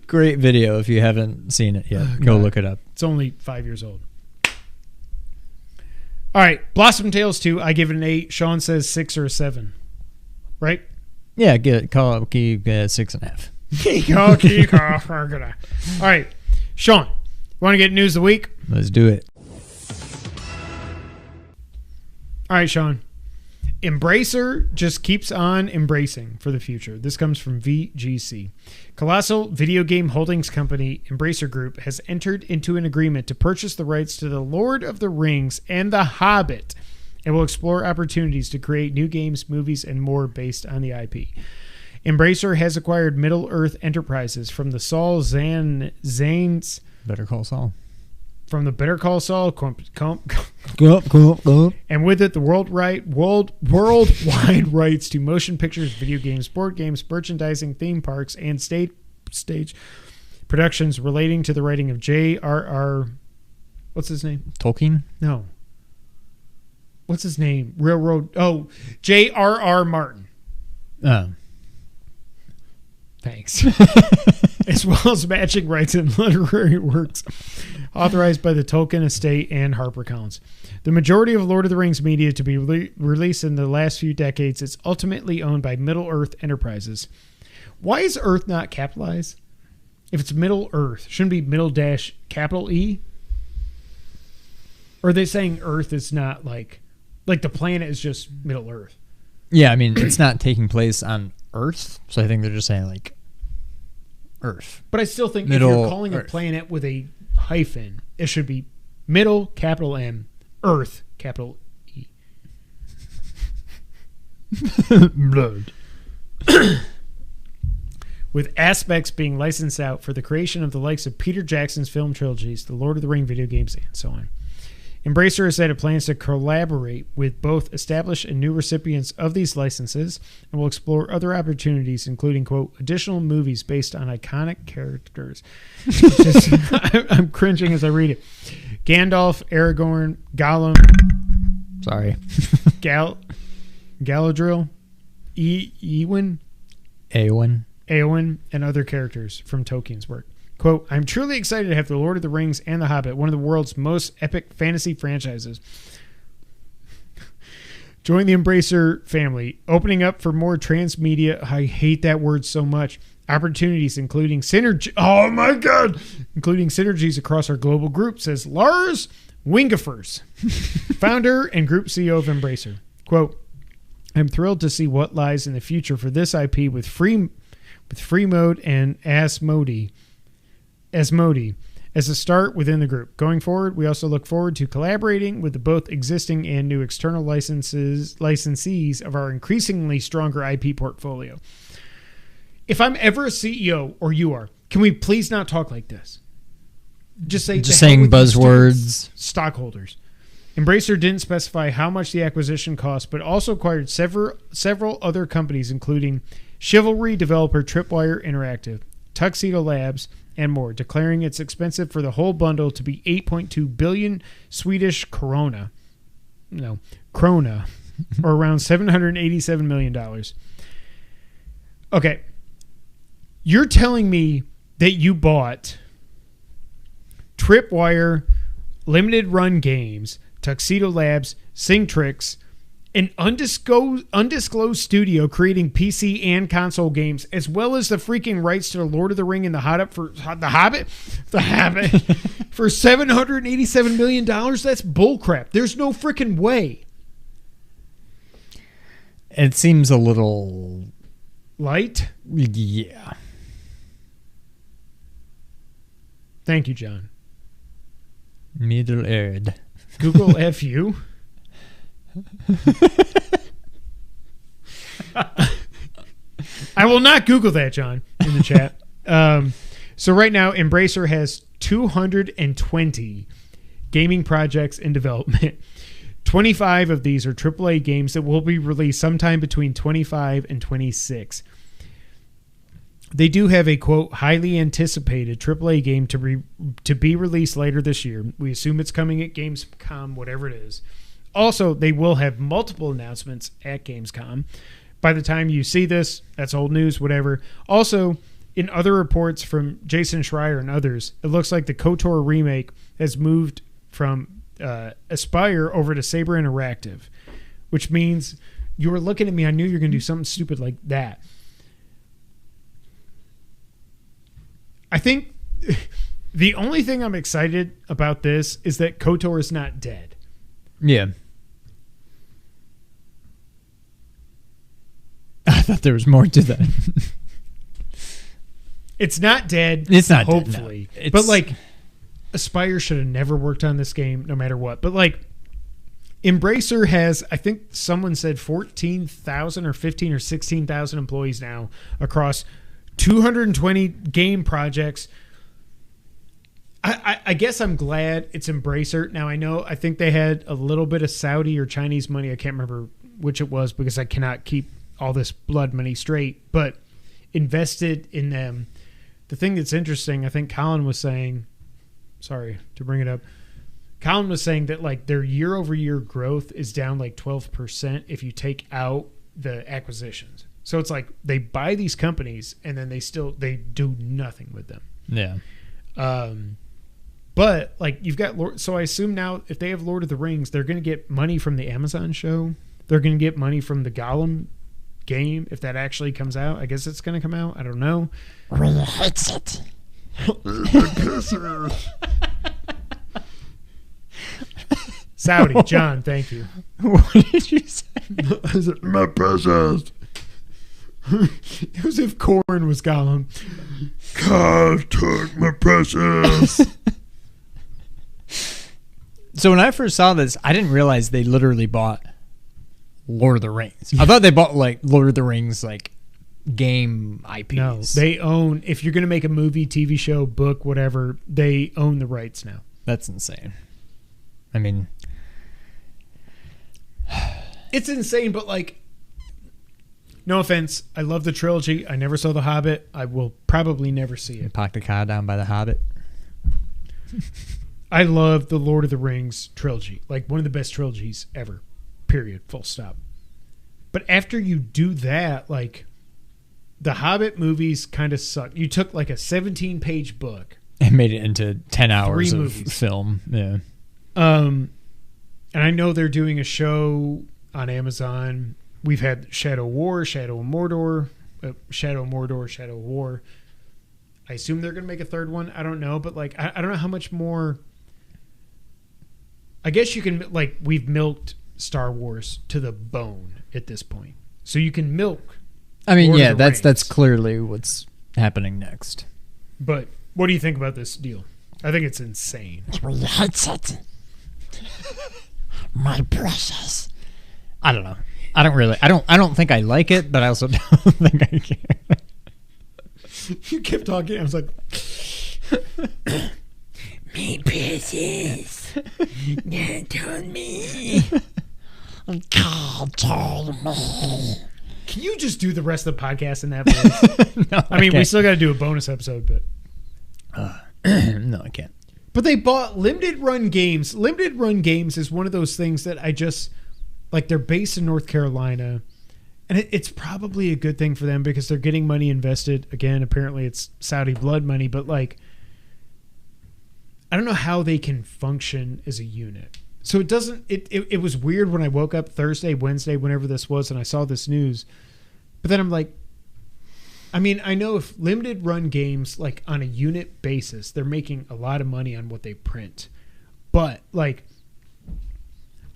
Speaker 3: Great video if you haven't seen it yet. Go look it up.
Speaker 2: It's only 5 years old. All right, Blossom Tales 2, I give it an 8. Sean says 6 or a 7. Right?
Speaker 3: Yeah, call it 6.5.
Speaker 2: All right, Sean, you want to get news of the week?
Speaker 3: Let's do it.
Speaker 2: All right, Sean. Embracer just keeps on embracing for the future. This comes from VGC. Colossal video game holdings company Embracer Group has entered into an agreement to purchase the rights to The Lord of the Rings and The Hobbit and will explore opportunities to create new games, movies, and more based on the IP. Embracer has acquired Middle-earth Enterprises from the Saul Zane's...
Speaker 3: Better Call Saul.
Speaker 2: From the Better Call Saul... And with it, the worldwide rights to motion pictures, video games, board games, merchandising, theme parks, and stage productions relating to the writing of J.R.R. What's his name?
Speaker 3: Tolkien?
Speaker 2: No. What's his name? J.R.R. Martin. Thanks. As well as matching rights in literary works authorized by the Tolkien estate and HarperCollins. The majority of Lord of the Rings media to be released in the last few decades is ultimately owned by Middle-earth Enterprises. Why is Earth not capitalized? If it's Middle-earth, shouldn't it be middle dash capital E? Or are they saying Earth is not like the planet is just Middle-earth?
Speaker 3: Yeah, I mean, it's not taking place on Earth, so I think they're just saying, like, Earth.
Speaker 2: But I still think
Speaker 3: Middle
Speaker 2: if you're calling
Speaker 3: Earth.
Speaker 2: a planet with a hyphen, it should be middle, capital M, Earth, capital E.
Speaker 3: Blood.
Speaker 2: With aspects being licensed out for the creation of the likes of Peter Jackson's film trilogies, the Lord of the Ring video games, and so on. Embracer has said it plans to collaborate with both established and new recipients of these licenses and will explore other opportunities, including, quote, additional movies based on iconic characters. I'm cringing as I read it. Gandalf, Aragorn, Gollum,
Speaker 3: Sorry.
Speaker 2: Galadriel, Eowyn, and other characters from Tolkien's work. Quote, I'm truly excited to have The Lord of the Rings and The Hobbit, one of the world's most epic fantasy franchises, join the Embracer family, opening up for more transmedia, I hate that word so much, opportunities including synergy. Oh my God! Including synergies across our global group, says Lars Wingefers, founder and group CEO of Embracer. Quote, I'm thrilled to see what lies in the future for this IP with free mode and Asmodee as a start within the group. Going forward, we also look forward to collaborating with the both existing and new external licensees of our increasingly stronger IP portfolio. If I'm ever a CEO, or you are, can we please not talk like this? Just
Speaker 3: saying buzzwords.
Speaker 2: Stockholders. Embracer didn't specify how much the acquisition cost, but also acquired several other companies, including Chivalry developer Tripwire Interactive, Tuxedo Labs, and more, declaring it's expensive for the whole bundle to be 8.2 billion Swedish krona, or around $787 million. Okay, you're telling me that you bought Tripwire, Limited Run Games, Tuxedo Labs, Singtrix, an undisclosed studio creating PC and console games, as well as the freaking rights to the Lord of the Ring and the Hobbit for $787 million. That's bullcrap. There's no freaking way.
Speaker 3: It seems a little
Speaker 2: light.
Speaker 3: Yeah.
Speaker 2: Thank you, John.
Speaker 3: Middle Earth.
Speaker 2: Google F you. I will not Google that, John, in the chat. So right now, Embracer has 220 gaming projects in development. 25 of these are AAA games that will be released sometime between 25 and 26. They do have a, quote, highly anticipated AAA game to be released later this year. We assume it's coming at Gamescom, whatever it is. Also, they will have multiple announcements at Gamescom. By the time you see this, that's old news, whatever. Also, in other reports from Jason Schreier and others, it looks like the KOTOR remake has moved from Aspire over to Saber Interactive, which means you were looking at me. I knew you were going to do something stupid like that. I think the only thing I'm excited about this is that KOTOR is not dead.
Speaker 3: Yeah. I thought there was more to that.
Speaker 2: It's not dead.
Speaker 3: It's not
Speaker 2: hopefully.
Speaker 3: Dead, no.
Speaker 2: But like Aspire should have never worked on this game no matter what. But like Embracer has, I think someone said 14,000 or 15 or 16,000 employees now across 220 game projects. I guess I'm glad it's Embracer. Now I think they had a little bit of Saudi or Chinese money. I can't remember which it was because I cannot keep all this blood money straight, but invested in them. The thing that's interesting, I think Colin was saying, sorry to bring it up, Colin was saying that like their year over year growth is down like 12% if you take out the acquisitions. So it's like they buy these companies and then they do nothing with them.
Speaker 3: Yeah.
Speaker 2: But like you've got so I assume now if they have Lord of the Rings, they're going to get money from the Amazon show. They're going to get money from the Gollum game if that actually comes out. I guess it's going to come out. I don't know.
Speaker 4: Really hates it.
Speaker 2: Saudi John, thank you.
Speaker 3: What did you say?
Speaker 4: I said, my precious.
Speaker 2: It was if Corn was Gollum.
Speaker 4: God took my precious.
Speaker 3: So when I first saw this, I didn't realize they literally bought Lord of the Rings. I thought they bought like Lord of the Rings like game IPs.
Speaker 2: No, they own. If you're going to make a movie, TV show, book, whatever, they own the rights now.
Speaker 3: That's insane. I mean,
Speaker 2: it's insane, but like, no offense, I love the trilogy. I never saw The Hobbit. I will probably never see it.
Speaker 3: Park the car down by the Hobbit.
Speaker 2: I love the Lord of the Rings trilogy. Like one of the best trilogies ever. Period. Full stop. But after you do that, like the Hobbit movies kind of suck. You took like a 17-page book
Speaker 3: and made it into 10 hours
Speaker 2: 3
Speaker 3: of
Speaker 2: movies.
Speaker 3: film. Yeah.
Speaker 2: And I know they're doing a show on Amazon. We've had Shadow War, Shadow of Mordor, Shadow of War. I assume they're going to make a third one. I don't know, but like I don't know how much more. I guess you can like we've milked Star Wars to the bone at this point, so you can milk.
Speaker 3: I mean,
Speaker 2: Lord of
Speaker 3: yeah,
Speaker 2: the
Speaker 3: that's
Speaker 2: Rings.
Speaker 3: clearly what's happening next.
Speaker 2: But what do you think about this deal? I think it's insane.
Speaker 4: Really hates it. My precious.
Speaker 3: I don't know. I don't think I like it, but I also don't think I care.
Speaker 2: You kept talking. I was like,
Speaker 4: My precious. God told me. God told me.
Speaker 2: can you just do the rest of the podcast in that voice?
Speaker 3: No,
Speaker 2: I mean, we
Speaker 3: can't.
Speaker 2: still got to do a bonus episode, but.
Speaker 3: No, I can't.
Speaker 2: But they bought limited run games. Limited run games is one of those things that I just like. They're based in North Carolina, and it's probably a good thing for them because they're getting money invested. Again, apparently it's Saudi blood money, but like, I don't know how they can function as a unit. So it doesn't. It was weird when I woke up Thursday, Wednesday, whenever this was, and I saw this news. But then I'm like, I mean, I know if limited run games, like on a unit basis, they're making a lot of money on what they print. But like,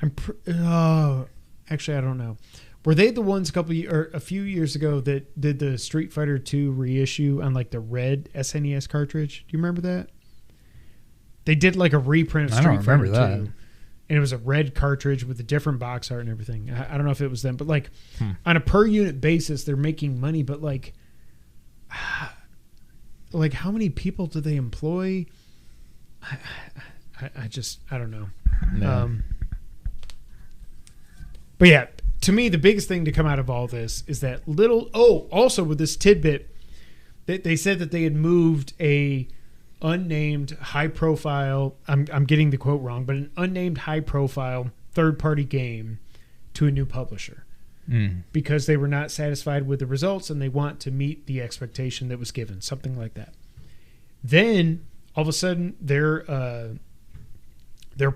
Speaker 2: actually, I don't know. Were they the ones a few years ago that did the Street Fighter 2 reissue on like the red SNES cartridge? Do you remember that? They did like a reprint of
Speaker 3: I don't
Speaker 2: Street Fighter
Speaker 3: remember
Speaker 2: 2.
Speaker 3: that.
Speaker 2: And it was a red cartridge with a different box art and everything. I don't know if it was them, but like on a per unit basis, they're making money. But like how many people do they employ? I don't know.
Speaker 3: No.
Speaker 2: But yeah, to me, the biggest thing to come out of all this is that also with this tidbit, they said that they had moved a unnamed high profile, I'm getting the quote wrong, but an unnamed high profile third party game to a new publisher because they were not satisfied with the results and they want to meet the expectation that was given, something like that. Then all of a sudden their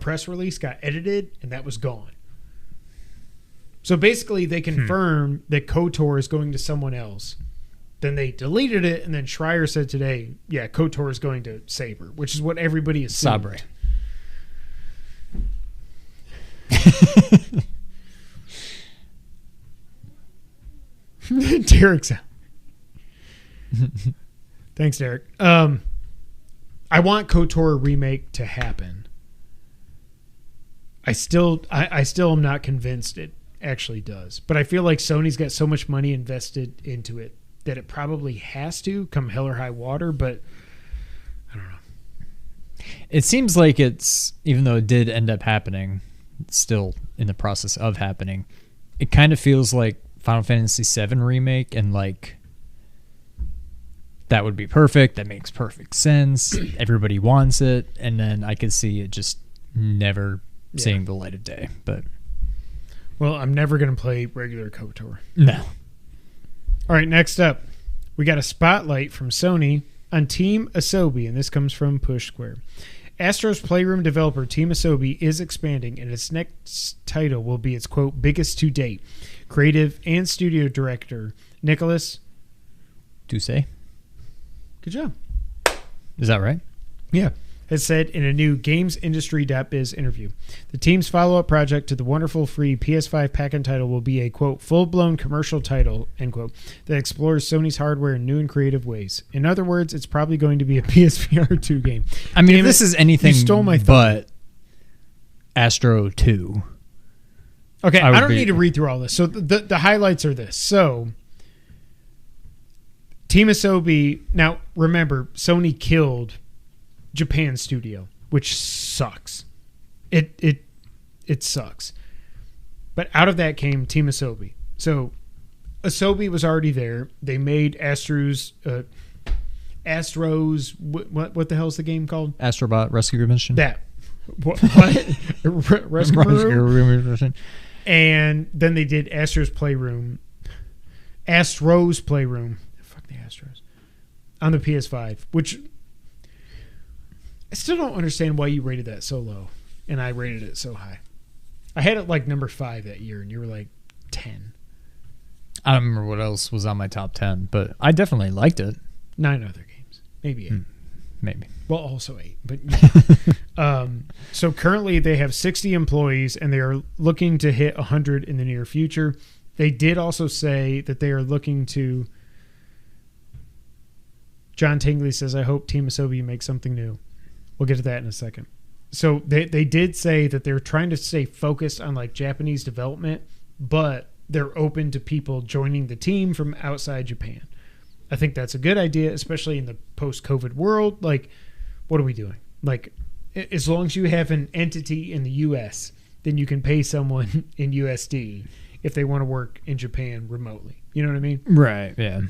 Speaker 2: press release got edited and that was gone. So basically they confirmed that KOTOR is going to someone else. Then they deleted it, and then Schreier said today, yeah, KOTOR is going to Saber, which is what everybody assumed.
Speaker 3: Sabre.
Speaker 2: Derek's out. Thanks, Derek. I want KOTOR remake to happen. I still am not convinced it actually does. But I feel like Sony's got so much money invested into it that it probably has to come hell or high water, but I don't know.
Speaker 3: It seems like it's, even though it did end up happening, it's still in the process of happening. It kind of feels like Final Fantasy VII Remake, and like that would be perfect. That makes perfect sense. Everybody wants it, and then I could see it just never seeing the light of day. But
Speaker 2: well, I'm never going to play regular KOTOR.
Speaker 3: no.
Speaker 2: All right, next up, we got a spotlight from Sony on Team Asobi, and this comes from Push Square. Astro's Playroom developer Team Asobi is expanding, and its next title will be its, quote, biggest to date. Creative and studio director Nicholas
Speaker 3: Doucet.
Speaker 2: Good job.
Speaker 3: Is that right?
Speaker 2: Yeah. Has said in a new GamesIndustry.biz interview. The team's follow-up project to the wonderful free PS5 pack-in title will be a, quote, full-blown commercial title, end quote, that explores Sony's hardware in new and creative ways. In other words, it's probably going to be a PSVR 2 game.
Speaker 3: I mean,
Speaker 2: Damn
Speaker 3: if this
Speaker 2: it,
Speaker 3: is anything
Speaker 2: you stole my
Speaker 3: but Astro 2.
Speaker 2: Okay,
Speaker 3: I would
Speaker 2: I don't
Speaker 3: be-
Speaker 2: need to read through all this. So the highlights are this. So Team Asobi, now remember, Sony killed Japan studio, which sucks. It sucks. But out of that came Team Asobi. So Asobi was already there. They made Astro's what the hell's the game called?
Speaker 3: Astrobot Rescue Mission.
Speaker 2: That what? Rescue Mission? And then they did Astro's Playroom. Fuck the Astros. On the PS5, which I still don't understand why you rated that so low and I rated it so high. I had it like number 5 that year and you were like 10.
Speaker 3: I don't remember what else was on my top 10, but I definitely liked it.
Speaker 2: 9 other games. Maybe 8.
Speaker 3: Maybe.
Speaker 2: Well, also 8. But so currently they have 60 employees and they are looking to hit 100 in the near future. They did also say that they are looking to... John Tingley says, I hope Team Asobi makes something new. We'll get to that in a second. So they did say that they're trying to stay focused on like Japanese development, but they're open to people joining the team from outside Japan. I think that's a good idea, especially in the post-COVID world. Like, what are we doing? Like, as long as you have an entity in the U.S., then you can pay someone in USD if they want to work in Japan remotely. You know what I mean?
Speaker 3: Right, yeah.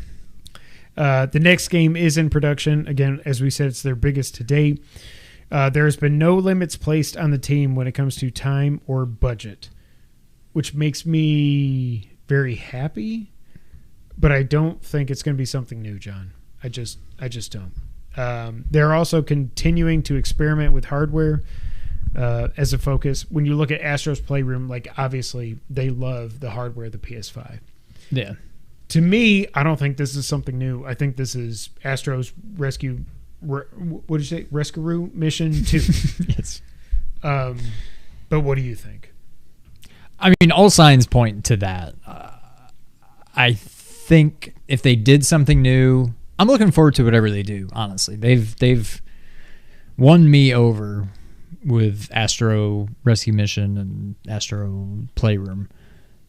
Speaker 2: The next game is in production. Again, as we said, it's their biggest to date. There has been no limits placed on the team when it comes to time or budget, which makes me very happy, but I don't think it's going to be something new, John. I just don't. They're also continuing to experiment with hardware as a focus. When you look at Astro's Playroom, like obviously they love the hardware of the PS5.
Speaker 3: Yeah.
Speaker 2: To me, I don't think this is something new. I think this is Astro's Rescue. What did you say? Rescue Mission 2.
Speaker 3: Yes.
Speaker 2: But what do you think?
Speaker 3: I mean, all signs point to that. I think if they did something new, I'm looking forward to whatever they do. Honestly, they've won me over with Astro Rescue Mission and Astro Playroom.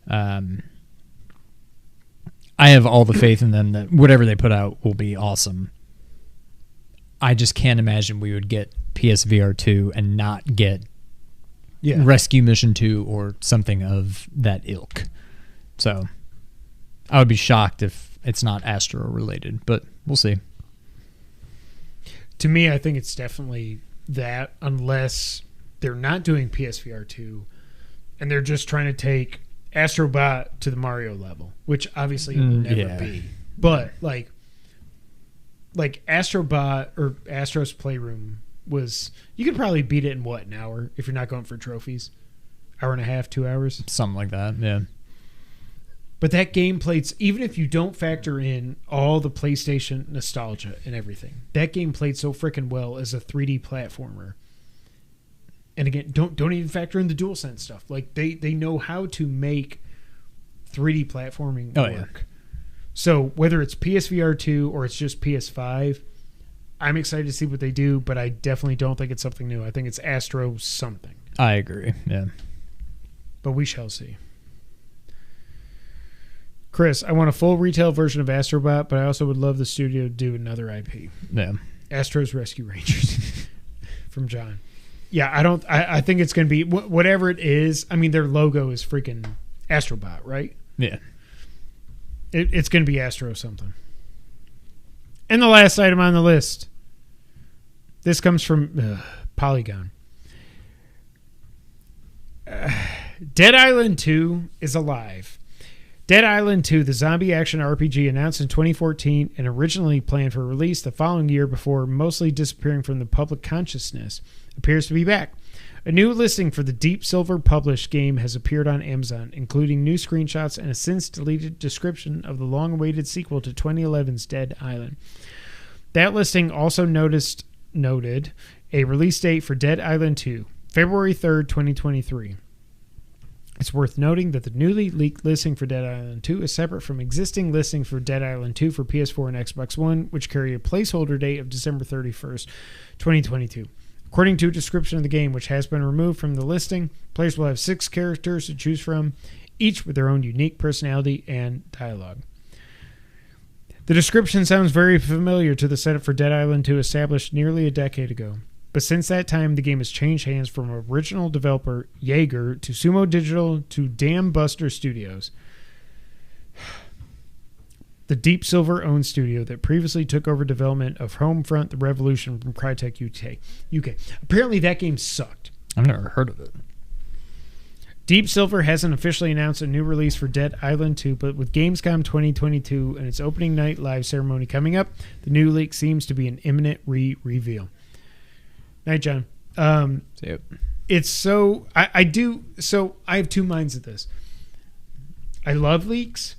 Speaker 3: I have all the faith in them that whatever they put out will be awesome. I just can't imagine we would get PSVR 2 and not get Rescue Mission 2 or something of that ilk. So I would be shocked if it's not Astro related, but we'll see.
Speaker 2: To me, I think it's definitely that, unless they're not doing PSVR 2 and they're just trying to take Astrobot to the Mario level, which obviously it will never be. But like Astrobot or Astro's Playroom was, you could probably beat it in what, an hour if you're not going for trophies? Hour and a half, 2 hours?
Speaker 3: Something like that, yeah.
Speaker 2: But that game played, even if you don't factor in all the PlayStation nostalgia and everything, that game played so freaking well as a 3D platformer. And again, don't even factor in the DualSense stuff. Like they know how to make 3D platforming work. Yeah. So whether it's PSVR 2 or it's just PS5, I'm excited to see what they do, but I definitely don't think it's something new. I think it's Astro something.
Speaker 3: I agree, yeah.
Speaker 2: But we shall see. Chris, I want a full retail version of Astrobot, but I also would love the studio to do another IP.
Speaker 3: Yeah.
Speaker 2: Astro's Rescue Rangers from John. Yeah, I think it's going to be whatever it is. I mean, their logo is freaking Astrobot, right?
Speaker 3: Yeah.
Speaker 2: It's going to be Astro something. And the last item on the list. This comes from Polygon. Dead Island 2 is alive. Dead Island 2, the zombie action RPG announced in 2014 and originally planned for release the following year before mostly disappearing from the public consciousness, appears to be back. A new listing for the Deep Silver published game has appeared on Amazon, including new screenshots and a since-deleted description of the long-awaited sequel to 2011's Dead Island. That listing also noted a release date for Dead Island 2, February 3rd, 2023. It's worth noting that the newly leaked listing for Dead Island 2 is separate from existing listings for Dead Island 2 for PS4 and Xbox One, which carry a placeholder date of December 31st, 2022. According to a description of the game, which has been removed from the listing, players will have 6 characters to choose from, each with their own unique personality and dialogue. The description sounds very familiar to the setup for Dead Island 2 established nearly a decade ago. But since that time, the game has changed hands from original developer Jaeger to Sumo Digital to Dam Buster Studios, the Deep Silver-owned studio that previously took over development of Homefront: The Revolution from Crytek UK. Apparently that game sucked.
Speaker 3: I've never heard of it.
Speaker 2: Deep Silver hasn't officially announced a new release for Dead Island 2, but with Gamescom 2022 and its opening night live ceremony coming up, the new leak seems to be an imminent reveal. Night, John.
Speaker 3: See it.
Speaker 2: It's so... I have two minds of this. I love leaks,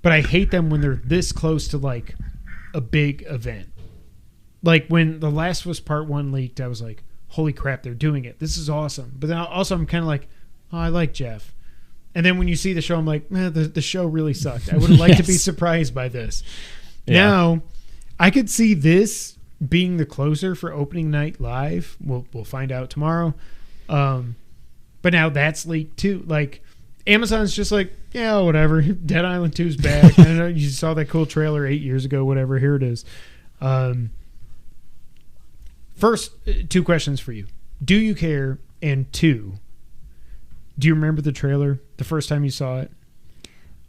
Speaker 2: but I hate them when they're this close to, like, a big event. Like, when The Last of Us Part 1 leaked, I was like, holy crap, they're doing it. This is awesome. But then also I'm kind of like, oh, I like Jeff. And then when you see the show, I'm like, man, the show really sucked. I would have liked to be surprised by this. Yeah. Now, I could see this being the closer for opening night live. We'll find out tomorrow. But now that's leaked too. Like, Amazon's just like, yeah, whatever. Dead Island 2's back. I know you saw that cool trailer 8 years ago, whatever. Here it is. First, 2 questions for you. Do you care? And 2, do you remember the trailer the first time you saw it?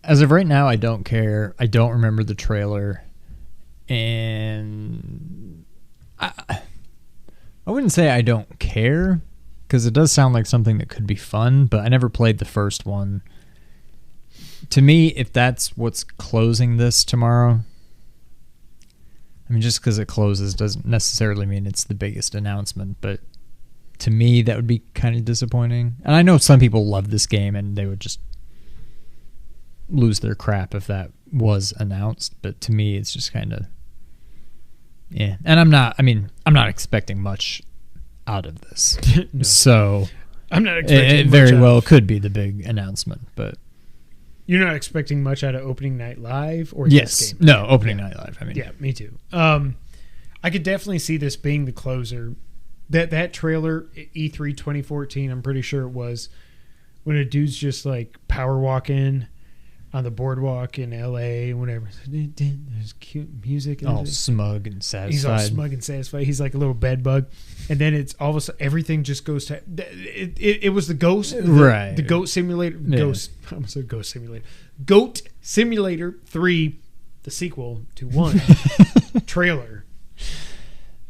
Speaker 3: As of right now, I don't care. I don't remember the trailer. And I wouldn't say I don't care, because it does sound like something that could be fun, but I never played the first one. To me, if that's what's closing this tomorrow, I mean, just because it closes doesn't necessarily mean it's the biggest announcement, but to me, that would be kind of disappointing. And I know some people love this game and they would just lose their crap if that was announced, but to me, it's just kind of, yeah. And I'm not expecting much out of this. No. So
Speaker 2: I'm not expecting
Speaker 3: it very well could be the big announcement, but
Speaker 2: you're not expecting much out of opening night live or
Speaker 3: yes,
Speaker 2: this game?
Speaker 3: No, opening night live. I mean,
Speaker 2: yeah, me too. I could definitely see this being the closer. That trailer, E3 2014, I'm pretty sure it was, when a dude's just like power walking on the boardwalk in LA, whatever. There's cute music.
Speaker 3: All smug and satisfied.
Speaker 2: He's all smug and satisfied. He's like a little bed bug. And then it's all of a sudden, everything just goes to... It was the Ghost...
Speaker 3: Right.
Speaker 2: The Goat Simulator...
Speaker 3: Yeah.
Speaker 2: Ghost... I almost said Ghost Simulator. Goat Simulator 3, the sequel to 1, trailer.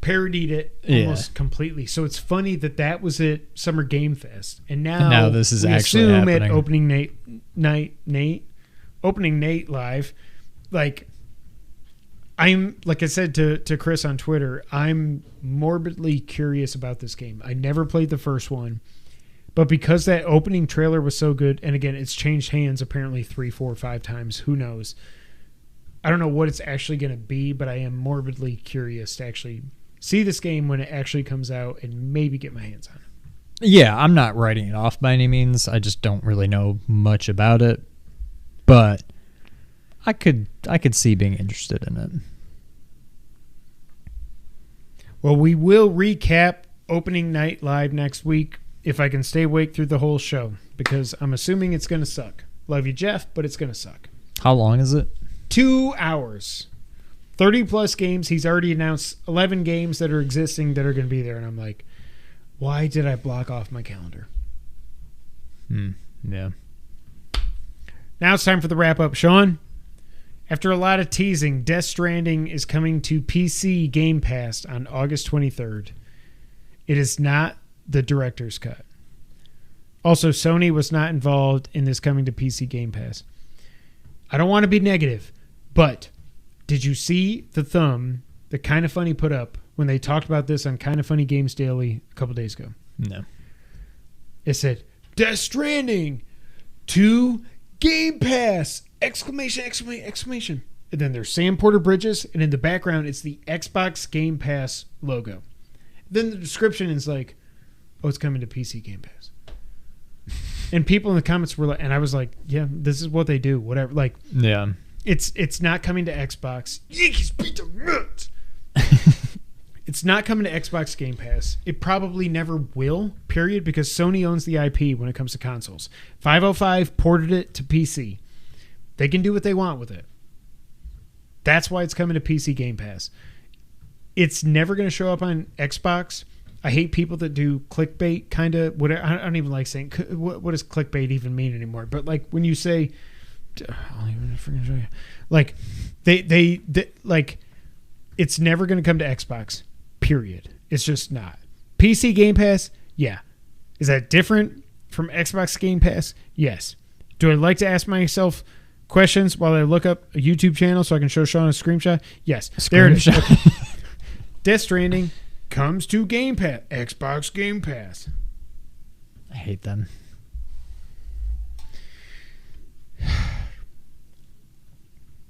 Speaker 2: Parodied it almost completely. So it's funny that was at Summer Game Fest. And now
Speaker 3: this is
Speaker 2: we
Speaker 3: actually
Speaker 2: assume
Speaker 3: happening.
Speaker 2: at opening night live, like, I'm, like I said to Chris on Twitter, I'm morbidly curious about this game. I never played the first one, but because that opening trailer was so good, and again, it's changed hands apparently 3, 4, 5 times, who knows? I don't know what it's actually going to be, but I am morbidly curious to actually see this game when it actually comes out and maybe get my hands on it.
Speaker 3: Yeah, I'm not writing it off by any means. I just don't really know much about it. But I could see being interested in it.
Speaker 2: Well, we will recap opening night live next week if I can stay awake through the whole show, because I'm assuming it's going to suck. Love you, Jeff, but it's going to suck.
Speaker 3: How long is it?
Speaker 2: 2 hours. 30 plus games. He's already announced 11 games that are existing that are going to be there. And I'm like, why did I block off my calendar?
Speaker 3: Yeah.
Speaker 2: Now it's time for the wrap up. Sean, after a lot of teasing, Death Stranding is coming to PC Game Pass on August 23rd. It is not the director's cut. Also, Sony was not involved in this coming to PC Game Pass. I don't want to be negative, but did you see the thumb that Kinda Funny put up when they talked about this on Kinda Funny Games Daily a couple days ago?
Speaker 3: No.
Speaker 2: It said, Death Stranding to Game Pass! Exclamation, exclamation, exclamation. And then there's Sam Porter Bridges, and in the background, it's the Xbox Game Pass logo. Then the description is like, oh, it's coming to PC Game Pass. And people in the comments were like, and I was like, yeah, this is what they do, whatever. Like,
Speaker 3: Yeah.
Speaker 2: it's not coming to Xbox. Yankees beat the Mets. It's not coming to Xbox Game Pass. It probably never will, period, because Sony owns the IP when it comes to consoles. 505 ported it to PC. They can do what they want with it. That's why it's coming to PC Game Pass. It's never going to show up on Xbox. I hate people that do clickbait, kind of. I don't even like saying, what does clickbait even mean anymore? But like when you say, I'll even freaking show you. Like they like, it's never going to come to Xbox. Period. It's just not. PC Game Pass, yeah. Is that different from Xbox Game Pass? Yes. Do I like to ask myself questions while I look up a YouTube channel so I can show Sean a screenshot? Yes. There it is. Okay. Death Stranding comes to Game Pass. Xbox Game Pass.
Speaker 3: I hate them.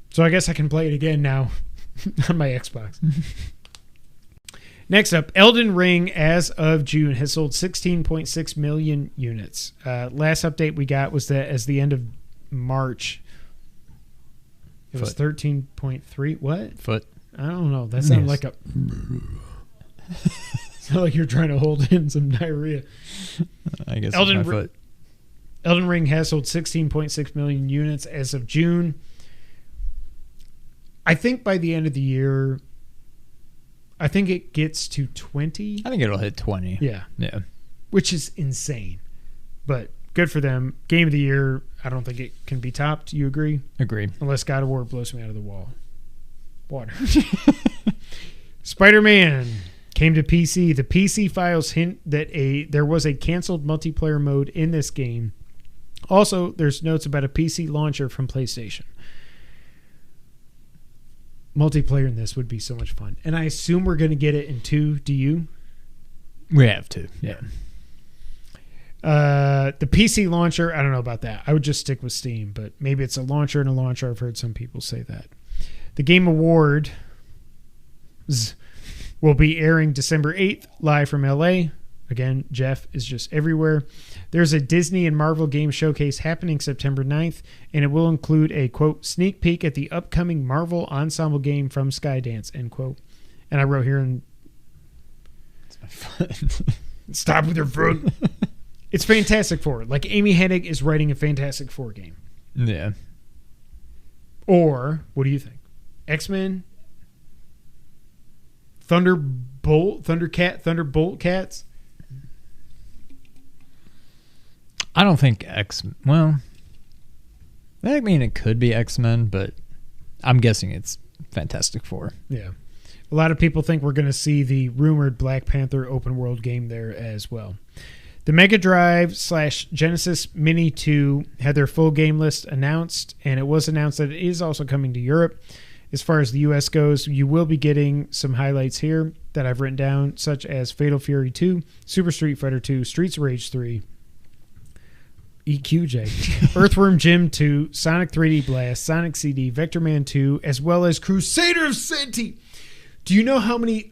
Speaker 2: So I guess I can play it again now on my Xbox. Next up, Elden Ring, as of June, has sold 16.6 million units. Last update we got was that as the end of March, it was 13.3. What?
Speaker 3: Foot.
Speaker 2: I don't know. That sounded like a... sounded like you're trying to hold in some diarrhea.
Speaker 3: I guess
Speaker 2: Elden
Speaker 3: it's my foot.
Speaker 2: Elden Ring has sold 16.6 million units as of June. I think by the end of the year, I think it gets to 20.
Speaker 3: I think it'll hit 20.
Speaker 2: Yeah.
Speaker 3: Yeah.
Speaker 2: Which is insane. But good for them. Game of the year, I don't think it can be topped. You agree?
Speaker 3: Agree.
Speaker 2: Unless God of War blows me out of the wall. Water. Spider-Man came to PC. The PC files hint that there was a canceled multiplayer mode in this game. Also, there's notes about a PC launcher from PlayStation. Multiplayer in this would be so much fun. And I assume we're going to get it in 2. Do you?
Speaker 3: We have to. Yeah.
Speaker 2: The PC launcher, I don't know about that. I would just stick with Steam, but maybe it's a launcher and a launcher. I've heard some people say that. The Game Awards will be airing December 8th, live from LA. Again, Jeff is just everywhere. There's a Disney and Marvel game showcase happening September 9th, and it will include a, quote, sneak peek at the upcoming Marvel ensemble game from Skydance, end quote. And I wrote here, and
Speaker 3: It's my foot.
Speaker 2: stop with your foot. It's Fantastic Four. Like, Amy Hennig is writing a Fantastic Four game.
Speaker 3: Yeah.
Speaker 2: Or, what do you think? X-Men? Thunderbolt Cats?
Speaker 3: I don't think well, I mean, it could be X-Men, but I'm guessing it's Fantastic Four.
Speaker 2: Yeah. A lot of people think we're going to see the rumored Black Panther open world game there as well. The Mega Drive / Genesis Mini 2 had their full game list announced, and it was announced that it is also coming to Europe. As far as the US goes, you will be getting some highlights here that I've written down, such as Fatal Fury 2, Super Street Fighter 2, Streets of Rage 3, EQJ, Earthworm Jim 2, Sonic 3D Blast, Sonic CD, Vector Man 2, as well as Crusader of Senti. Do you know how many...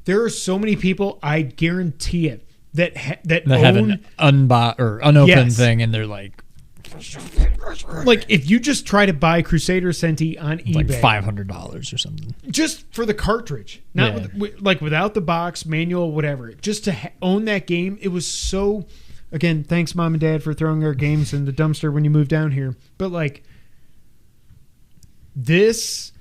Speaker 2: There are so many people, I guarantee it, that
Speaker 3: Have an unopened
Speaker 2: Yes.
Speaker 3: thing, and they're like
Speaker 2: if you just try to buy Crusader Senti on eBay,
Speaker 3: $500 or something.
Speaker 2: just for the cartridge, not without the box, manual, whatever, just to own that game, it was so... Again, thanks, Mom and Dad, for throwing our games in the dumpster when you moved down here. But, like, this...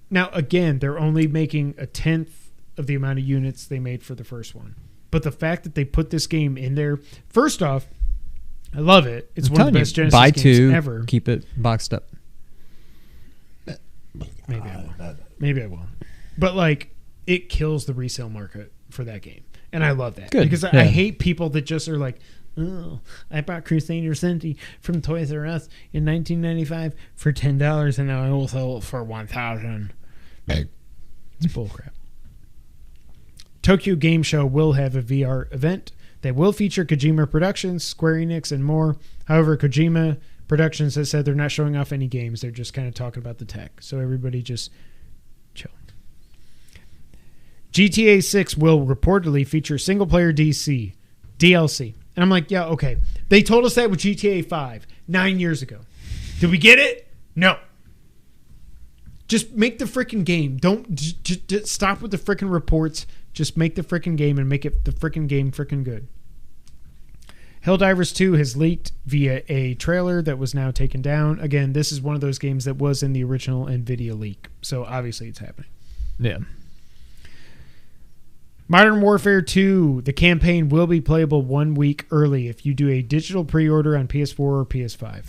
Speaker 2: Now, again, they're only making a 10th of the amount of units they made for the first one. But the fact that they put this game in there... First off, I love it. It's one of the best Genesis
Speaker 3: buy
Speaker 2: games
Speaker 3: 2,
Speaker 2: ever.
Speaker 3: keep it boxed up.
Speaker 2: Maybe I will. Maybe I will. But, like, it kills the resale market for that game. And I love that.
Speaker 3: Good.
Speaker 2: Because
Speaker 3: Yeah.
Speaker 2: I hate people that just are like, Oh, I bought Crusader Senti from Toys R Us in 1995 for $10, and now I will sell it for $1,000. It's bullcrap. Tokyo Game Show will have a VR event that will feature Kojima Productions, Square Enix, and more. However, Kojima Productions has said they're not showing off any games. They're just kind of talking about the tech. So everybody just chill. GTA 6 will reportedly feature single-player DLC. And I'm like, yeah, okay. They told us that with GTA 5 9 years ago. Did we get it? No. Just make the freaking game. Don't just stop with the freaking reports. Just make the freaking game and make it the freaking game freaking good. Helldivers 2 has leaked via a trailer that was now taken down. Again, this is one of those games that was in the original NVIDIA leak. So obviously it's happening.
Speaker 3: Yeah.
Speaker 2: Modern Warfare 2, the campaign will be playable 1 week early if you do a digital pre-order on PS4 or PS5.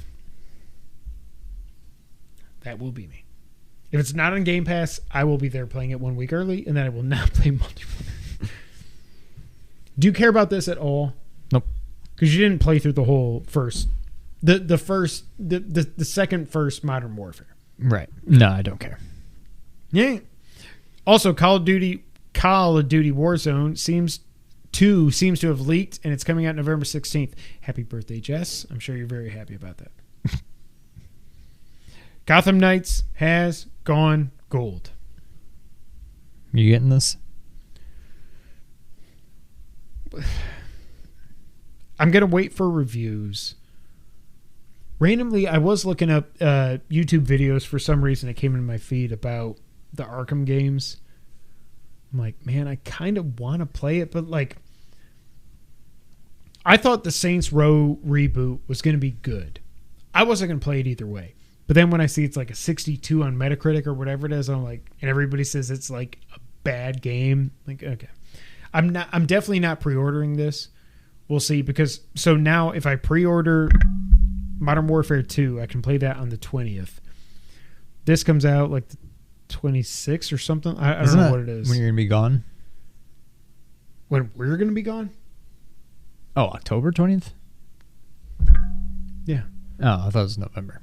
Speaker 2: That will be me. If it's not on Game Pass, I will be there playing it 1 week early, and then I will not play multiplayer. Do you care about this at all?
Speaker 3: Nope.
Speaker 2: Because you didn't play through the whole the second first Modern Warfare.
Speaker 3: Right. No, I don't care.
Speaker 2: Yeah. Also, Call of Duty Warzone seems to have leaked, and it's coming out November 16th. Happy birthday, Jess. I'm sure you're very happy about that. Gotham Knights has gone gold.
Speaker 3: You getting this?
Speaker 2: I'm going to wait for reviews. Randomly, I was looking up YouTube videos for some reason. It came in my feed about the Arkham games. I'm like, man, I kind of want to play it, but like, I thought the Saints Row reboot was going to be good. I wasn't going to play it either way. But then when I see it's like a 62 on Metacritic or whatever it is, I'm like, and everybody says it's like a bad game. Like, okay. I'm definitely not pre-ordering this. We'll see, because so now if I pre-order Modern Warfare 2, I can play that on the 20th. This comes out like the 26th or something. I don't know what it is.
Speaker 3: When you're going to be gone?
Speaker 2: When we're going to be gone?
Speaker 3: Oh, October 20th?
Speaker 2: Yeah.
Speaker 3: Oh, I thought it was November.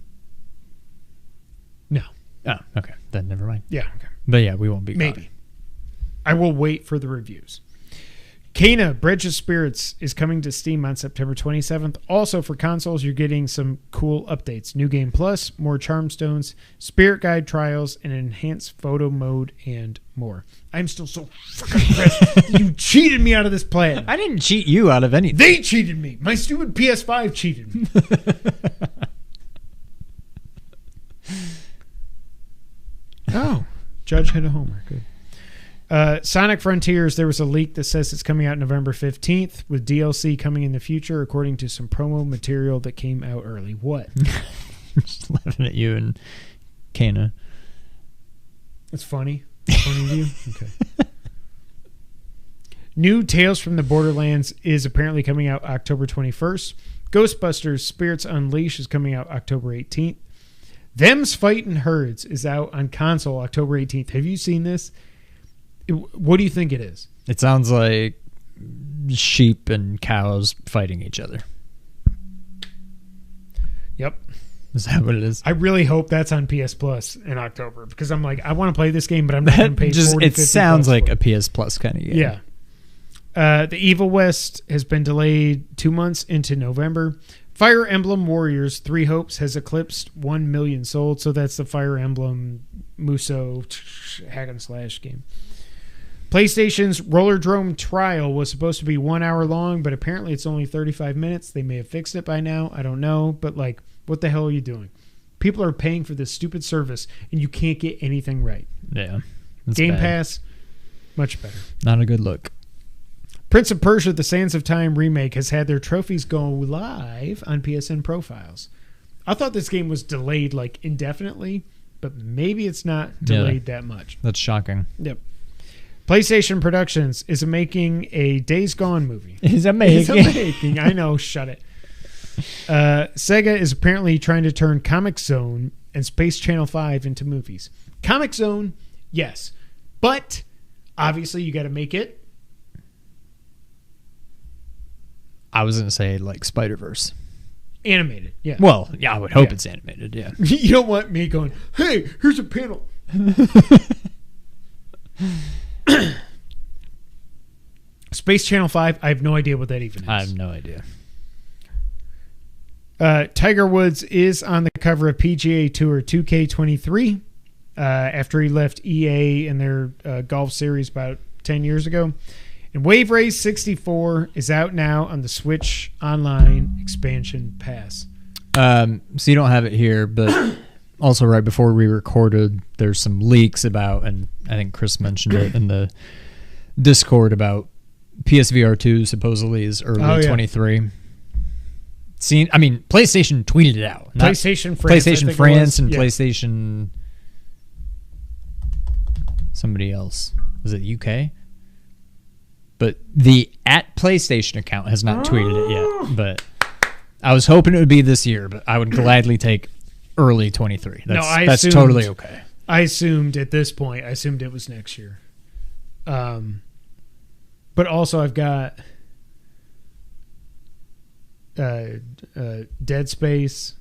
Speaker 2: No.
Speaker 3: Oh, okay. Then never mind.
Speaker 2: Yeah, okay.
Speaker 3: But yeah, we won't be gone.
Speaker 2: Maybe. I will wait for the reviews. Kena, Bridge of Spirits is coming to Steam on September 27th. Also for consoles, you're getting some cool updates. New Game Plus, more Charm Stones, Spirit Guide trials, an enhanced photo mode, and more. I'm still so fucking impressed. You cheated me out of this plan.
Speaker 3: I didn't cheat you out of anything.
Speaker 2: They cheated me. My stupid PS5 cheated me. Oh, Judge hit a homer. Good. Sonic Frontiers, there was a leak that says it's coming out November 15th with DLC coming in the future, according to some promo material that came out early. What?
Speaker 3: Just laughing at you and Kana.
Speaker 2: That's funny. Funny to you? Okay. New Tales from the Borderlands is apparently coming out October 21st. Ghostbusters Spirits Unleashed is coming out October 18th. Them's Fightin' Herds is out on console October 18th. Have you seen this? What do you think it is?
Speaker 3: It sounds like sheep and cows fighting each other.
Speaker 2: Yep.
Speaker 3: Is that what it is?
Speaker 2: I really hope that's on PS Plus in October, because I'm like, I want to play this game, but I'm not going to pay $40,
Speaker 3: it
Speaker 2: $50
Speaker 3: sounds like
Speaker 2: for
Speaker 3: a PS Plus kind of game.
Speaker 2: Yeah. The Evil West has been delayed 2 months into November. Fire Emblem Warriors 3 Hopes has eclipsed 1 million sold, so that's the Fire Emblem Muso hack and slash game. PlayStation's Rollerdrome Trial was supposed to be 1 hour long, but apparently it's only 35 minutes. They may have fixed it by now. I don't know. But, like, what the hell are you doing? People are paying for this stupid service, and you can't get anything right.
Speaker 3: Yeah.
Speaker 2: Game
Speaker 3: bad.
Speaker 2: Pass, much better.
Speaker 3: Not a good look.
Speaker 2: Prince of Persia, The Sands of Time remake has had their trophies go live on PSN profiles. I thought this game was delayed, like, indefinitely, but maybe it's not delayed that much.
Speaker 3: That's shocking.
Speaker 2: Yep. PlayStation Productions is making a Days Gone movie.
Speaker 3: Is that making?
Speaker 2: It's making. I know. Shut it. Sega is apparently trying to turn Comic Zone and Space Channel 5 into movies. Comic Zone, yes. But, obviously, you got to make it
Speaker 3: I was gonna say like Spider-Verse.
Speaker 2: Animated, yeah.
Speaker 3: Well, yeah, I would hope
Speaker 2: Yeah.
Speaker 3: it's animated. Yeah.
Speaker 2: You don't want me going, hey, here's a panel. Space Channel 5, I have no idea what that even is.
Speaker 3: I have no idea.
Speaker 2: Tiger Woods is on the cover of PGA Tour 2K23 after he left EA in their golf series about 10 years ago. And Wave Race 64 is out now on the Switch Online Expansion Pass.
Speaker 3: So you don't have it here, but also right before we recorded, there's some leaks about, and I think Chris mentioned it in the Discord about PSVR 2 supposedly is early 23. PlayStation tweeted it out.
Speaker 2: PlayStation France,
Speaker 3: PlayStation France and PlayStation somebody else. Was it UK? But the @PlayStation account has not tweeted it yet. But I was hoping it would be this year, but I would gladly take early 23. That's totally okay.
Speaker 2: I assumed at this point, it was next year. But also I've got Dead Space,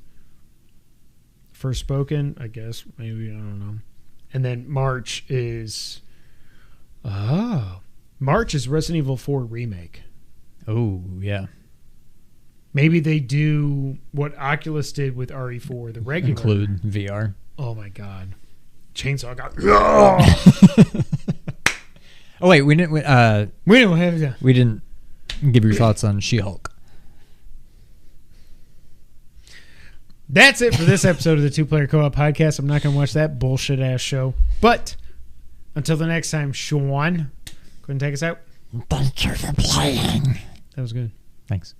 Speaker 2: Forspoken, I guess. Maybe, I don't know. And then March is Resident Evil 4 Remake.
Speaker 3: Oh, yeah.
Speaker 2: Maybe they do what Oculus did with RE4, the regular.
Speaker 3: Include VR.
Speaker 2: Oh my God. Chainsaw got...
Speaker 3: Oh, wait, we didn't
Speaker 2: We
Speaker 3: didn't give your thoughts on She-Hulk.
Speaker 2: That's it for this episode of the Two Player Co-op Podcast. I'm not going to watch that bullshit-ass show. But until the next time, Sean, go ahead and take us out.
Speaker 4: Thank you for playing.
Speaker 2: That was good.
Speaker 3: Thanks.